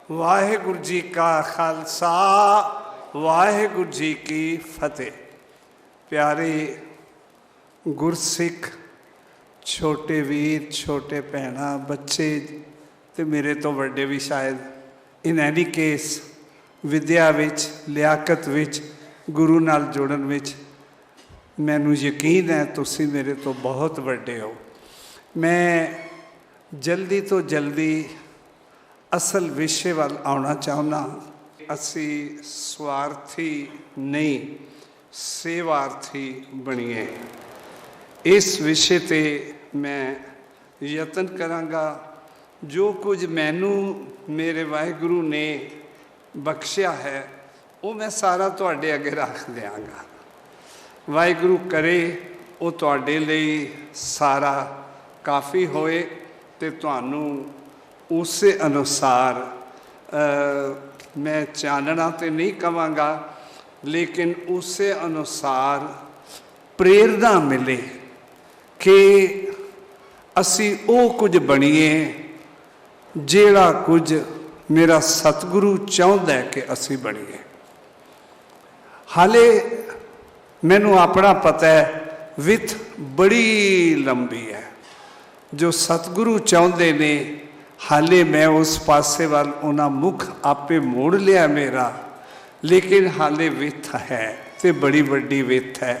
वाहेगुरु जी का खालसा वाहेगुरु जी की फतेह। प्यारे गुरसिख छोटे वीर छोटे भैणा बच्चे ते मेरे तो वड्डे भी शायद इन एनी केस विद्या विच लियाकत विच गुरु नाल जुड़न विच मैनू यकीन है तुसी मेरे तो बहुत वड्डे हो। मैं जल्दी तो जल्दी असल विषय वाल आना चाहना। असी स्वार्थी नहीं सेवार्थी बनीए, इस विषय ते मैं यतन करांगा। जो कुछ मैनू मेरे वाहिगुरु ने बख्शिया है वो मैं सारा तुहाडे अगे रख दियांगा। वाहिगुरु करे वो तुहाडे लई सारा काफ़ी होए ते तुहानू उस अनुसार मैं चानना तो नहीं कहांगा, लेकिन उस अनुसार प्रेरणा मिले कि असी वो कुछ बनीए जिहड़ा कुछ मेरा सतगुरु चाहुंदा है कि असी बनीए। हाले मैनू अपना पता है विथ बड़ी लंबी है। जो सतगुरु चाहुंदे ने हाले मैं उस पासे वाल उन्हां मुख आपे मोड़ लिया मेरा, लेकिन हाले विथ है तो बड़ी वड्डी विथ है।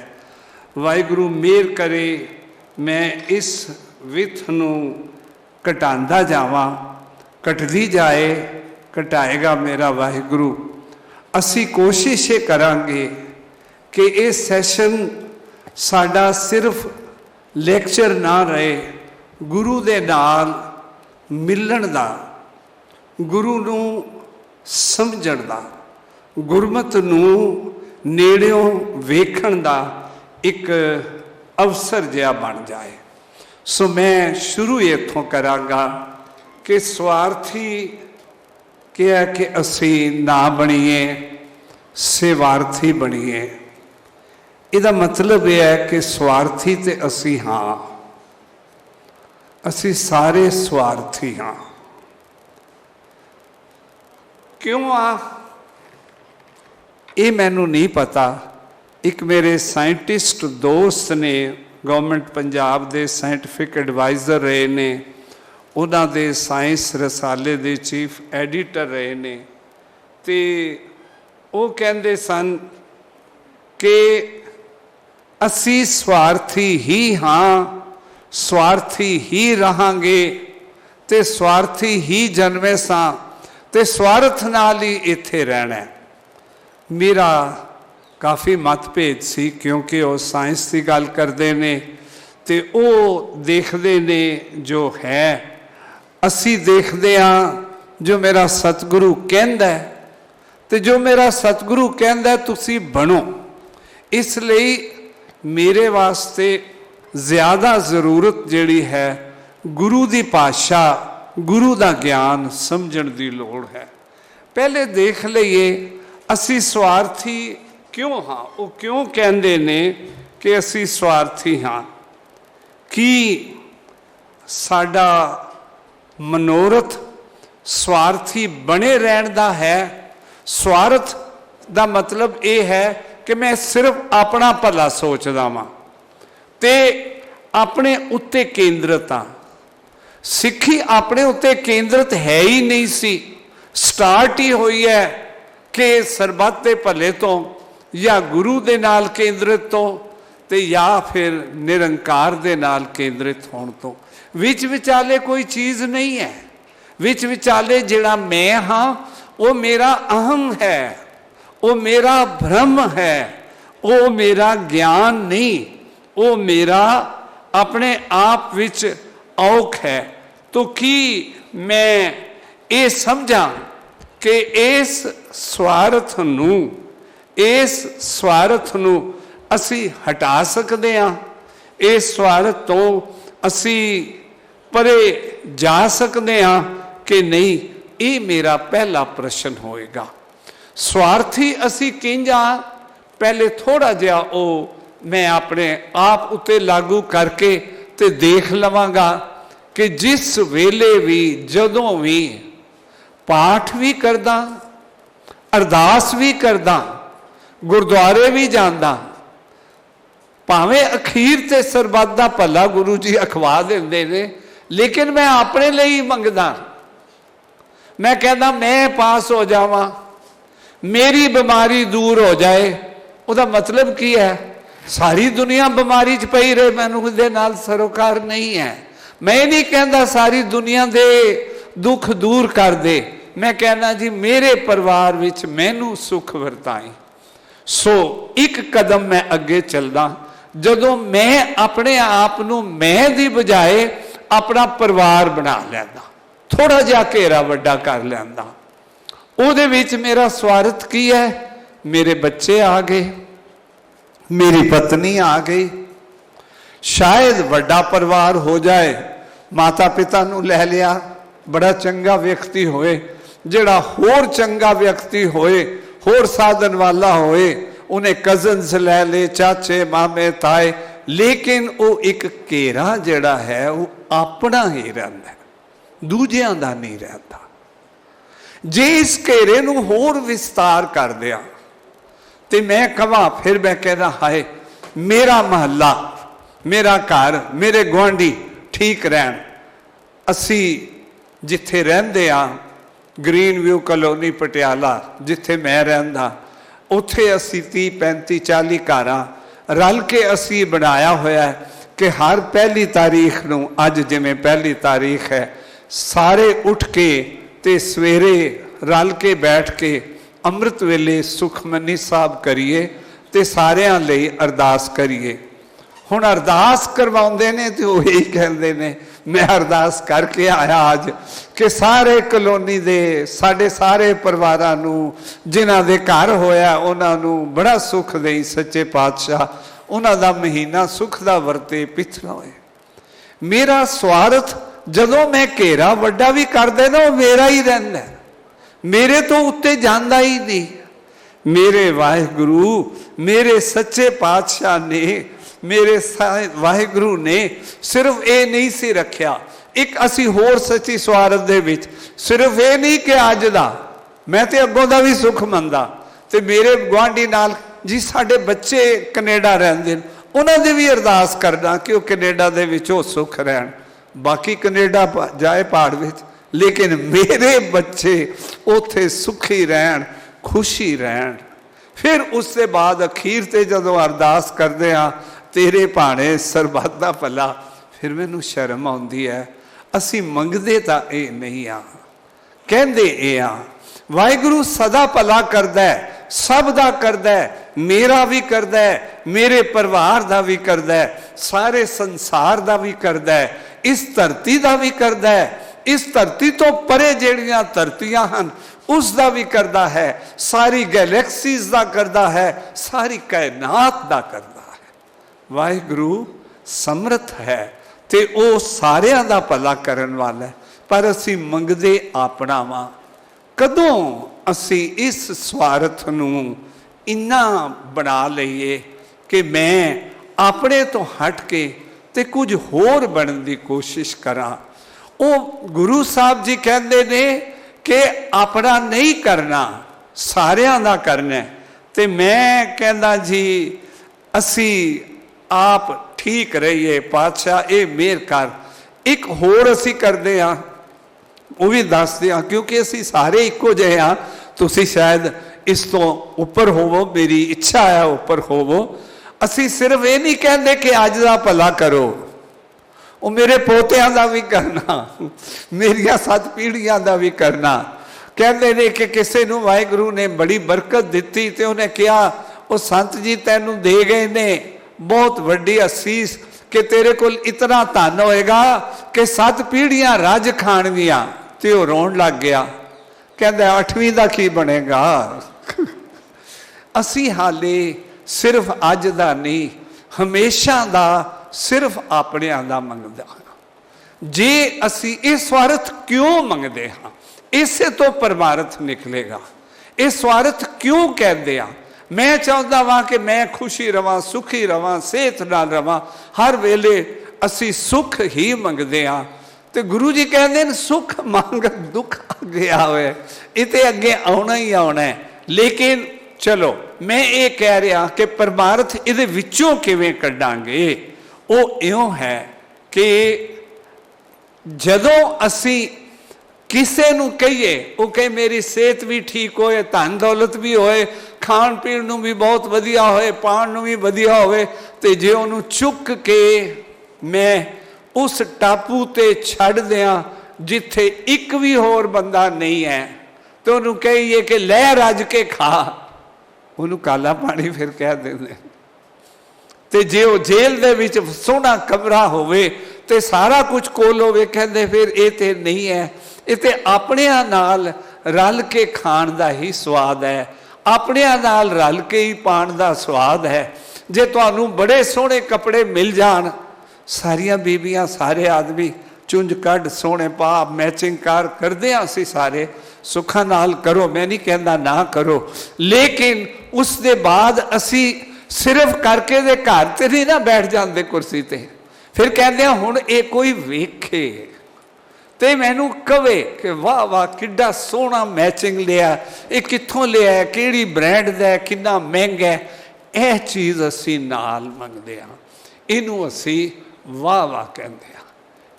वाहिगुरु मेहर करे मैं इस विथ नूं घटांदा जावां, घटदी जाए घटाएगा मेरा वाहिगुरु। असी कोशिश ये करांगे कि ये सैशन साडा सिर्फ लैक्चर ना रहे, गुरु दे नाल मिलन दा, गुरु नूं समझण दा, गुरमत नूं नेड़ियों वेखण दा एक अवसर जिहा बन जाए। सो मैं शुरू इत्थों करांगा कि स्वार्थी क्या कि असी ना बनीए सेवार्थी बनीए। इहदा मतलब यह है कि स्वार्थी ते असी हाँ, असी सारे स्वार्थी हाँ। क्यों ये मैनू नहीं पता। एक मेरे साइंटिस्ट दोस्त ने गवर्नमेंट पंजाब दे साइंटिफिक एडवाइज़र रहे ने, उन्हां दे साइंस रसाले दे चीफ एडिटर रहे ने, ते वो कहंदे सन कि असी स्वार्थी ही हाँ, स्वार्थी ही रहांगे ते स्वार्थी ही जन्मे सां ते स्वार्थ नाल ही इत्थे रहना है। मेरा काफ़ी मतभेद सी, क्योंकि वो साइंस की गल करते ने ते वो देखते ने जो है, असी देखते हाँ जो मेरा सतगुरु कहंदा है, ते जो मेरा सतगुरु कहंदा है तुसी बनो। इसलिए मेरे वास्ते ज़्यादा ज़रूरत जिहड़ी है गुरु की भाषा गुरु का ज्ञान समझण की लोड़ है। पहले देख लईए असी स्वार्थी क्यों हाँ, वो क्यों कहंदे ने कि असी स्वार्थी हाँ। कि साडा मनोरथ स्वार्थी बने रहन दा है। स्वार्थ का मतलब ये है कि मैं सिर्फ अपना भला सोचदा वां ते अपने उत्ते केंद्रित हाँ। सिक्खी अपने उत्ते केंद्रित है ही नहीं सी। स्टार्ट ही हुई है कि सरबत दे भले तो या गुरु दे नाल केंद्रित तो ते या फिर निरंकार दे नाल केंद्रित होने तो। विच विचाले कोई चीज़ नहीं है। विच विचाले जिहड़ा मैं हाँ वो मेरा अहम है, वो मेरा भ्रम है, वो मेरा ज्ञान नहीं, वो मेरा अपने आप विच औख है। तो कि मैं ये समझा कि इस स्वार्थ नू असी हटा सकते हाँ, इस स्वार्थ तो असी परे जा सकते हाँ कि नहीं, ये मेरा पहला प्रश्न होएगा। स्वार्थी असी किंजा पहले थोड़ा जिहा ओ मैं अपने आप उत्ते लागू करके ते देख लवांगा कि जिस वेले भी जदों भी पाठ भी करदा, अरदास भी करदा, गुरुद्वारे भी जांदा, भावें अखीर ते सरबत दा भला गुरु जी अखवा देंदे ने, लेकिन मैं अपने लिए ही मंगदा। मैं कहना मैं पास हो जावां, मेरी बीमारी दूर हो जाए। उसका मतलब की है? सारी दुनिया बीमारी च पई रहे, मैनूं उहदे नाल सरोकार नहीं है। मैं नहीं कहता सारी दुनिया दे दुख दूर कर दे, मैं कहना जी मेरे परिवार विच मैनू सुख वरताई। सो एक कदम मैं अगे चलदा, जदों मैं अपने आप नूं मैं दी बजाए अपना परिवार बना लैंदा, थोड़ा जिहा घेरा वड्डा कर लैंदा। उहदे विच मेरा स्वार्थ की है? मेरे बच्चे आ गए, मेरी पत्नी आ गई, शायद वड्डा परिवार हो जाए, माता पिता नूं लै लिया, बड़ा चंगा व्यक्ति होए, जिहड़ा होर चंगा व्यक्ति होए, होर साधन वाला होए, उन्हें कजन्स लै ले, चाचे मामे ताए, लेकिन वो एक घेरा जिहड़ा है वो अपना ही रहिंदा, दूजियां दा नहीं रहिंदा। जे इस घेरे नूं होर विस्तार कर दिया तो मैं कहां, फिर मैं कहना हाय मेरा महल्ला, मेरा घर, मेरे गुआढ़ी ठीक रहन। असी जिथे रहिंदे आ ग्रीन व्यू कलोनी पटियाला, जिथे मैं रहिंदा, उत्थे असी 30 35 40 घर रल के असी बनाया होया है कि हर पहली तारीख नूं, अज जिवें पहली तारीख है, सारे उठ के ते सवेरे रल के बैठ के अमृत वेले सुखमनी साहब करिए ते सारियां लई अरदास करिए। हुण अरदास करवाउंदे ने ते वो यही कहंदे ने, मैं अरदास करके आया आज कि सारे कलोनी दे साडे सारे परिवारां नूं जिन्हां दे घर होया उन्हां नूं बड़ा सुख देई सच्चे पातशाह, उन्हां दा महीना सुख दा वरते पिछला होए। मेरा स्वार्थ जदों मैं घेरा वड्डा भी कर देना वो मेरा ही रहिंदा, मेरे तो उत्ते जांदा ही नहीं। मेरे वाहिगुरु, मेरे सच्चे पातशाह ने, मेरे वाहिगुरु ने सिर्फ ये नहीं सी रखिया, एक असी होर सच्ची स्वार्थ दे विच सिर्फ ये नहीं कि अज दा मैं तो अगों दा भी सुख मंदा, ते मेरे गुआढ़ी नाल जी साडे बच्चे कनेडा रहिंदे ने, उन्हां दी भी अरदास करना कि वो कनेडा दे विच वो सुख रहन। बाकी कनेडा जाए पहाड़ विच, लेकिन मेरे बच्चे उत्थे सुखी रहन, खुशी रहन। फिर उसके बाद अखीर ते जदों अरदास करदे आ तेरे भाणे सरबत दा भला, फिर मैनूं शर्म आउंदी है। असी मंगदे तां ये नहीं आ, कहंदे ये आ। वाहिगुरू सदा भला करदा है, सब दा करदा है, मेरा भी करदा है, मेरे परिवार दा भी करदा है, सारे संसार दा भी करदा है, इस धरती दा भी करदा है, इस धरती तो परे जिहड़ियां धरतियां हन उसका भी करदा है, सारी गैलैक्सीज दा करदा है, सारी कायनात दा करदा है। वाहिगुरू समर्थ है ते वो सारियां दा भला करन वाला है, पर असी मंगदे अपना वां। कदों असी इस स्वार्थ नूं इन्ना बना लईए कि मैं अपने तो हट के ते कुछ होर बनने की कोशिश करा। वो गुरु साहब जी कहते ने कि अपना नहीं करना, सारियां दा करना है। ते मैं कहना जी असी आप ठीक रहिए पातशाह, ये मेहर कर। एक होर असी करते हाँ, वो भी दसदे हाँ, क्योंकि असी सारे इक्को जिहे हाँ। तुसी शायद इस तो उपर होवो, मेरी इच्छा है उपर होवो। असी सिर्फ ये नहीं कहते कि अज दा भला करो, वो मेरे पोतियां दा भी करना, मेरिया 7 पीढ़ियां दा भी करना। कहते ने कि किसी नूं वाहिगुरू ने बड़ी बरकत दिती ते उन्हें कहा वो संत जी तैनू दे गए ने बहुत वड्डी असीस कि तेरे कोल इतना धन होएगा कि 7 पीढ़ियां रज खाणगियां। ते वो रोण लग गया, कहता 8वीं दा की बनेगा। असी हाले सिर्फ अज दा नहीं, हमेशा दा सिर्फ अपने दा मंगदा। जे असी ये स्वार्थ क्यों मंगदे हाँ, इसे तो परमार्थ निकलेगा। ये स्वार्थ क्यों कहते हैं? मैं चाहता वहाँ कि मैं खुशी रवां, सुखी रवां, सेहत नाल रवां, हर वेले असी सुख ही मंगदे हाँ। तो गुरु जी कहते हैं सुख मंग दुख अगे आवे, इते अगे आना ही आना है। लेकिन चलो मैं ये कह रहा कि परमार्थ इहदे विचों किवें कढांगे, वो इउं है कि जदों असी किसी नूं कहिए, वो कहे मेरी सेहत भी ठीक होए, धन दौलत भी होए, खाण पीण नूं भी बहुत वधिया होए, पाण नूं भी वधिया होए, ते जे उहनूं चुक के मैं उस टापू ते छड़ दियां जिथे एक भी होर बंदा नहीं है, तो उन्होंने कहिए कि लै रज के खा, उन्होंने काला पानी फिर कह देंगे। ते जे वो जेल दे विच सोहना कमरा होवे ते सारा कुछ कोल होवे, कहते फिर ये ते नहीं है, ये ते अपनियां नाल रल के खाण दा ही स्वाद है, अपनियां नाल रल के ही पाण दा स्वाद है। जे तुहानू बड़े सोहने कपड़े मिल जाण, सारिया बीबियां सारे आदमी चुंज कढ़ सोहने पा मैचिंग कार करते हैं, असी सारे सुखा नाल करो, मैं नहीं कहना ना करो, लेकिन उस दे बाद असी सिर्फ करके दे घर ते नहीं ना बैठ जाते कुर्सी ते, फिर कहते हैं हुण ये कोई वेखे ते मैनू कवे कि वाह वाह किड्डा सोहना मैचिंग लिया, ये कित्थों लिया है, किहड़ी ब्रांड दा है, कितना महंगा है, यह चीज़ असी नाल मंगदे हां। इनू असी वाह वाह कहते हैं,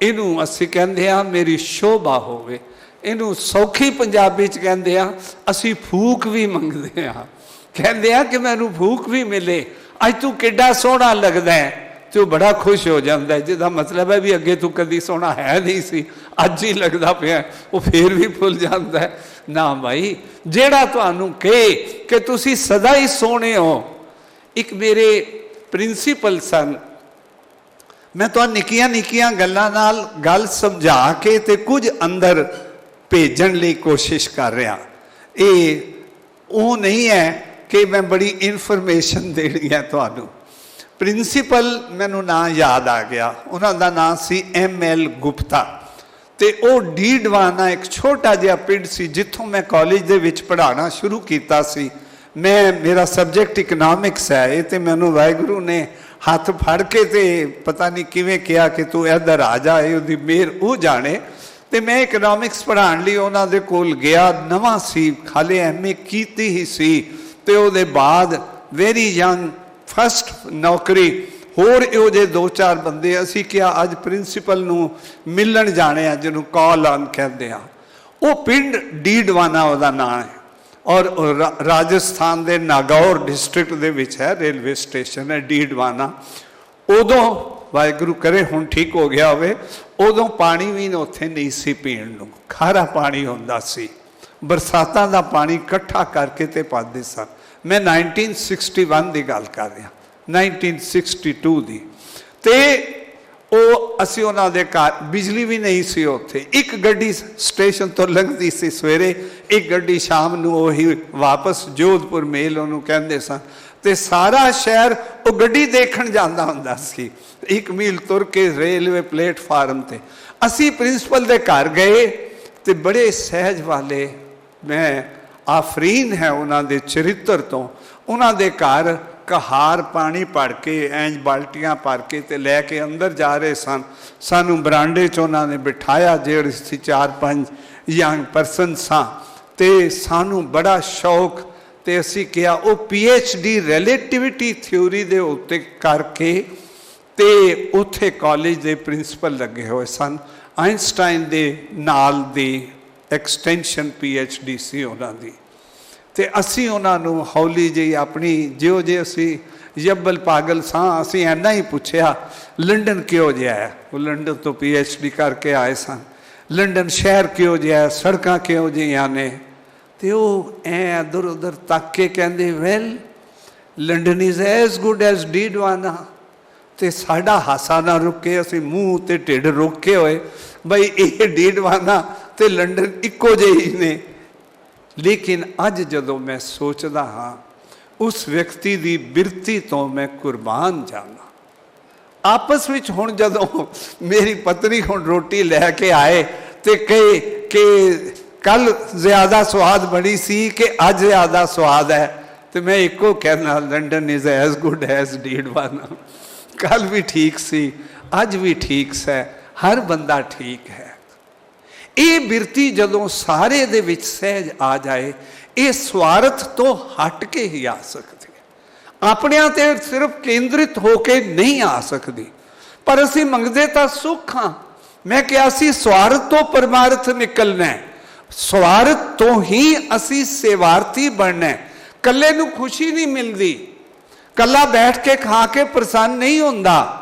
इनू असी कहते हैं मेरी शोभा होवे, इनू सौखी पंजाबी च कहते हैं असी फूक भी मंगते हैं, कहते हैं कि मैनू फूक भी मिले, अज तू किड्डा सोहना लगदा है, तो बड़ा खुश हो जाता है, जिसका मतलब है भी अगे तू कभी सोहना है नहीं सी, अज ही लगता पाया, वो फिर भी भुल जाता है। ना भाई, जेड़ा तुहानू कहे कि तुसी सदा ही सोहने हो। एक मेरे प्रिंसीपल सन, मैं तो निक्कियां निक्कियां गल्लां नाल गल समझा के ते कुछ अंदर भेजण लई कोशिश कर रहा। ये वो नहीं है कि मैं बड़ी इनफॉर्मेशन देनी है तुहानू। प्रिंसीपल मैनू ना याद आ गया, उन्हों का नाम सी ML गुप्ता, तो वो डीडवाना एक छोटा जिहा पिंड सी जिथों मैं कॉलेज दे विच पढ़ाना शुरू किया सी। मैं मेरा सबजैक्ट इकनॉमिक्स है, ये तो मैनू वाहिगुरू ने हाथ फड़ के ते पता नहीं किवें कहा कि तू इधर आ जा, ये मेहर वो जाने। तो मैं इकनॉमिक्स पढ़ाने लिए उन्होंने कोल गया, नवा सी, खाली MA कीती ही सी, तो उसदे बाद वेरी यंग फस्ट नौकरी, होर इहो जे 2-4 बंदे, असी क्या अज प्रिंसीपल नूं मिलन जाने आ, जिन्हों कॉल ऑन कहते हैं। वो पिंड डीडवाना उसका नाम है, और राजस्थान के नागौर डिस्ट्रिक्ट दे विच है, रेलवे स्टेशन है डीडवाना। उदों वाहिगुरू करे हुण ठीक हो गया होवे, उदों पानी भी उत्थे नहीं सी पीण नूं, खारा पानी हुंदा सी, बरसातां दा पानी इकट्ठा करके ते पाते सन। मैं 1961 की गल कर रहा, 1962 की। तो वो असी उन्होंने घर, बिजली भी नहीं सी उत्थे, एक गड्डी स्टेशन तो लंघती सी सवेरे, एक गड्डी शाम नूं वही वापस जोधपुर मेल उन्होंने कहते सन। तो सारा शहर वो गड्डी देखण जांदा हुंदा सी, 1 मील तुर के रेलवे प्लेटफार्म ते। असी प्रिंसीपल दे घर गए, तो बड़े सहज वाले, मैं आफरीन है उन्होंने चरित्र तो, उन्होंने घर कहार पानी भर के इंज बाल्टियां भर के ते लैके अंदर जा रहे सन। सानू बरांडे च उन्होंने बिठाया, जेड़े 4-5 यंग परसन सा, ते सानू बड़ा शौक, ते असी किया वो PhD रिलेटिविटी थ्योरी दे उत्ते करके ते उत्थे कॉलेज दे प्रिंसीपल लगे हुए सन। आइंस्टाइन दे नाल दी एक्सटेंशन PhD सी उन्होंने। तो असी उन्होंने हौली जी अपनी जो जे असी यब्बल पागल सां, असी इन्ना ही पूछया लंडन क्यों जिहा है, वो लंडन तो PhD करके आए सन, लंडन शहर क्यों जिहा है, सड़कां क्यों जिहियां ने। तो वो इधर उधर तक के कहते well London is as good as Didwana. तो साडा हासा ना रुके, असी मूँह ते ढिड रोके होए बई ये डीडवाना ते लंडन इक्को जिहे ने। लेकिन अज जदों मैं सोचदा हाँ, उस व्यक्ति की बिरती तो मैं कुर्बान जाना। आपस में हुण जदों मेरी पत्नी हुण रोटी लैके आए तो कहे कि कल ज़्यादा स्वाद बनी सी कि अज ज़्यादा स्वाद है, तो मैं एको कहना London is as good as Didwana. कल भी ठीक सी, अज भी ठीक है, हर बंदा ठीक है। ये बिरती जदों सारे दे विच सहज आ जाए, ये स्वार्थ तो हट के ही आ सकती, अपने ते सिर्फ केंद्रित होके नहीं आ सकती। पर असी मंगदे तां सुख हाँ। मैं कहा सी स्वार्थ तो परमार्थ निकलना है, स्वार्थ तो ही असी सेवार्थी बनना है। कल्ले नूं खुशी नहीं मिलती, कला बैठ के खा के प्रसन्न नहीं होंदा।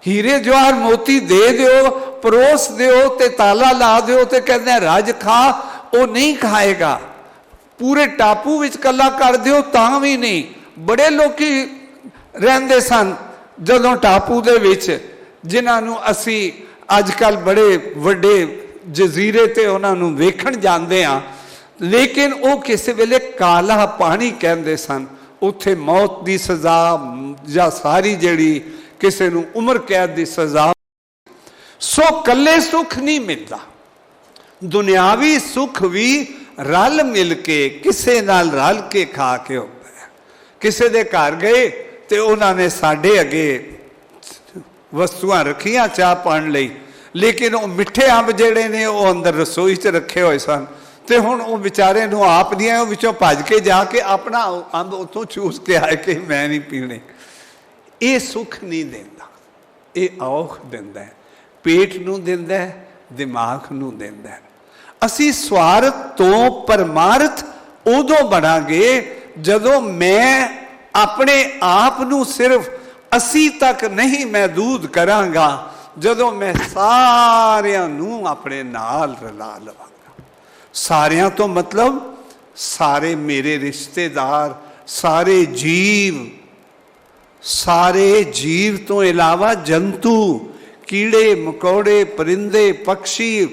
हीरे जवाहर मोती दे दिओ, परोस दिओ ते ताला ला दिओ ते कहते रज खा, वो नहीं खाएगा। पूरे टापू विच कला कर दिओ तां भी नहीं। बड़े लोकी रहिंदे सन जदों टापू दे विच, जिन्हां नूं असी अजकल बड़े वड्डे जजीरे ते उन्हां नूं वेखण जांदे आ, लेकिन वो किसी वेले काला पानी कहंदे सन। उत्थे मौत की सज़ा या सारी जिहड़ी किसी नूं उम्र कैद की सज़ा। सो कल्ले सुख नहीं मिलता, दुनियावी सुख भी रल मिल के किसी नाल रल के खा के होता है। किसी दे घर गए तो उन्होंने साढ़े अगे वस्तुआं रखियां चाह पाण लई, लेकिन वो मिठे अंब जिहड़े ने वो अंदर रसोई च रखे हुए सन। तो हुण वो बेचारे नूं आप दियां विचों भज के जाके अपना अंब उत्थों चूस के आए कि मैं नहीं पीने। ये सुख नहीं देंदा, ये औख दिंदा है, पेट नूं दिंदा है, दिमाग नूं दिंदा है। असी स्वार्थ तो परमार्थ उदों बनांगे जदों मैं अपने आप नूं सिर्फ असी तक नहीं महदूद करांगा, जदों मैं सारियां नूं अपने नाल रला लवांगा। सारियां तो मतलब सारे मेरे रिश्तेदार, सारे जीव तो इलावा जंतु, कीड़े मकोड़े, परिंदे, पक्षी,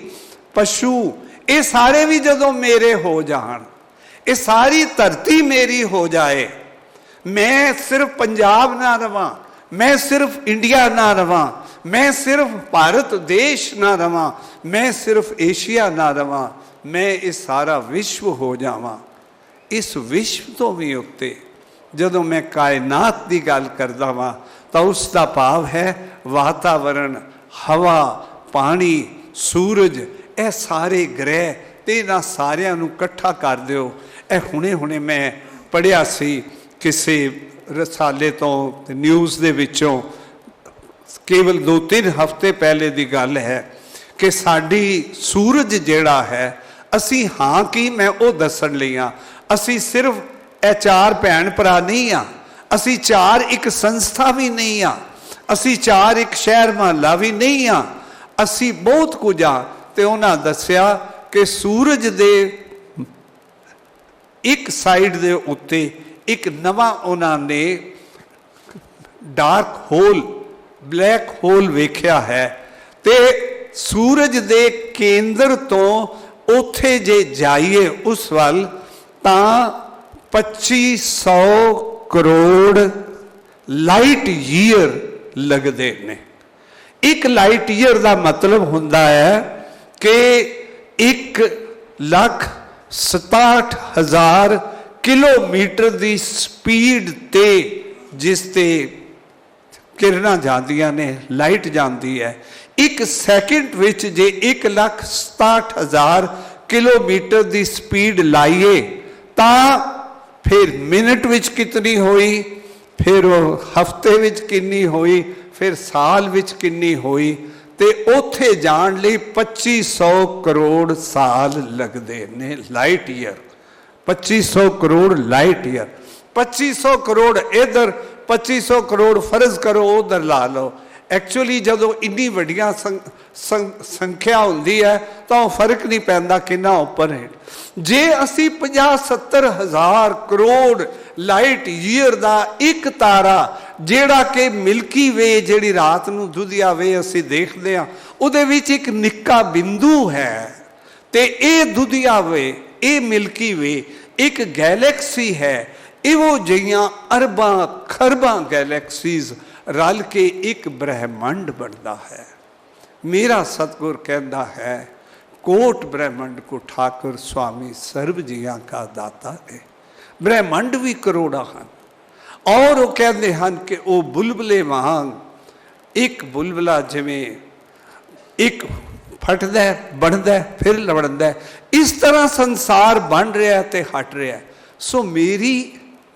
पशु, ये सारे भी जदों मेरे हो जान, ये सारी धरती मेरी हो जाए, मैं सिर्फ पंजाब ना रवां, मैं सिर्फ इंडिया ना रवां, मैं सिर्फ भारत देश ना रवां, मैं सिर्फ एशिया ना रवां, मैं इस सारा विश्व हो जावां। इस विश्व तो भी उत्ते जदों मैं कायनात की गल करदा वां तो उसका भाव है वातावरण, हवा, पानी, सूरज, यह सारे ग्रह ते इन्हां सारियां नूं इकट्ठा कर दिओ। ए हुणे हुणे मैं पढ़िया सी किसी रसाले तो न्यूज़ दे विचों, केवल 2-3 हफ्ते पहले की गल है कि साडी सूरज जिहड़ा है, असी हाँ कि मैं वो दसन लई हाँ, असी सिर्फ ए 4 भैन भरा नहीं हाँ, असी 4 एक संस्था भी नहीं हाँ, असी 4 एक शहर महला भी नहीं हाँ, असी बहुत कुछ हाँ। तो उन्हें दसिया कि सूरज दे एक साइड दे उत्ते एक नवा उन्होंने डार्क होल, ब्लैक होल वेख्या है। ते सूरज दे केंद्र तो उत्थे जे जाइए उस वल तां 2500 करोड़ लाइट ईयर लगते ने। एक लाइट ईयर का मतलब हुंदा है कि 1,67,000 किलोमीटर की स्पीड ते जिस ते किरणा जांदियां ने, लाइट जाती है। एक सैकेंड विच जे 1,67,000 किलोमीटर की स्पीड लाइए तां फिर मिनट विच कितनी हुई, फिर हफ्ते विच कितनी हुई, फिर साल विच कितनी हुई, ते उत्थे जाण लई 2500 करोड़ साल लगते ने। Light year 2500 crore light year, 2500 crore इधर, 2500 करोड़ फर्ज करो उधर ला लो। एक्चुअली जदों इन्नी वड्डियां संख्या होंदी है तो फर्क नहीं पैंदा कितना उपर है। जे असी 50-70 हज़ार करोड़ लाइट ईयर का एक तारा जेड़ा कि मिल्की वे जिहड़ी रात नूं दुधिया वे असी देखते हैं, उहदे विच एक निक्का बिंदु है, ते ये दुधिया वे, ये मिल्की वे एक गैलैक्सी है। इवो जिहियां अरबां खरबां गैलैक्सीज रल के एक ब्रह्मंड बनता है। मेरा सतगुर कहता है कोट ब्रह्मंड को ठाकुर स्वामी सर्व जियां का दाता है। ब्रह्मंड भी करोड़ा हैं और वो कहते हैं कि वो बुलबुले वांग एक बुलबुला जिवें एक फटदा है, बनता है, फिर लवड़दा है। इस तरह संसार बन रहा है तो हट रहा है। सो मेरी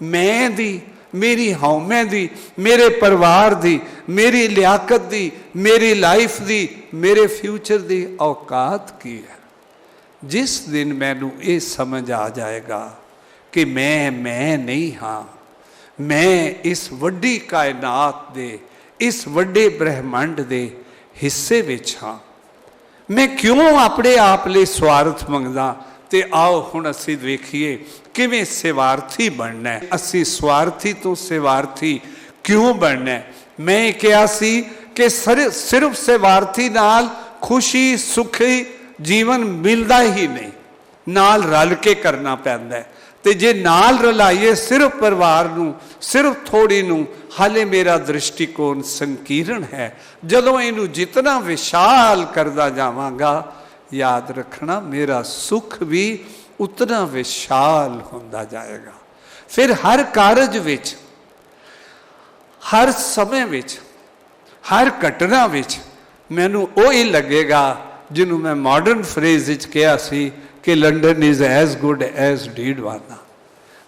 मैं दी, मेरी हौमे दी, मेरे परिवार दी, मेरी लियाकत दी, मेरी लाइफ दी, मेरे फ्यूचर दी औकात की है। जिस दिन मैनू ये समझ आ जाएगा कि मैं नहीं हाँ, मैं इस वड्डी कायनात दे, इस वड्डे ब्रह्मंड दे हिस्से विच हाँ, मैं क्यों अपने आप लिए स्वार्थ मंगदा। तो आओ हुण असीं वेखीए किवें सेवार्थी बनना है। असीं स्वार्थी तो सेवार्थी क्यों बनना है। मैं कहा सी कि सिर्फ सेवार्थी नाल खुशी सुखी जीवन मिलता ही नहीं, नाल रल के करना पैंदा है। तो जे नाल रलाइए सिर्फ परिवार नूं, सिर्फ थोड़ी नूं, हाले मेरा दृष्टिकोण संकीर्ण है। जदों इनू जितना विशाल करदा जावांगा, याद रखना मेरा सुख भी उतना विशाल होंदा जाएगा। फिर हर कारज विच, हर समय विच, हर घटना विच मैनू वही लगेगा जिन्हों मैं मॉडर्न फ्रेज विच कहा सी कि London is as good as Didwana.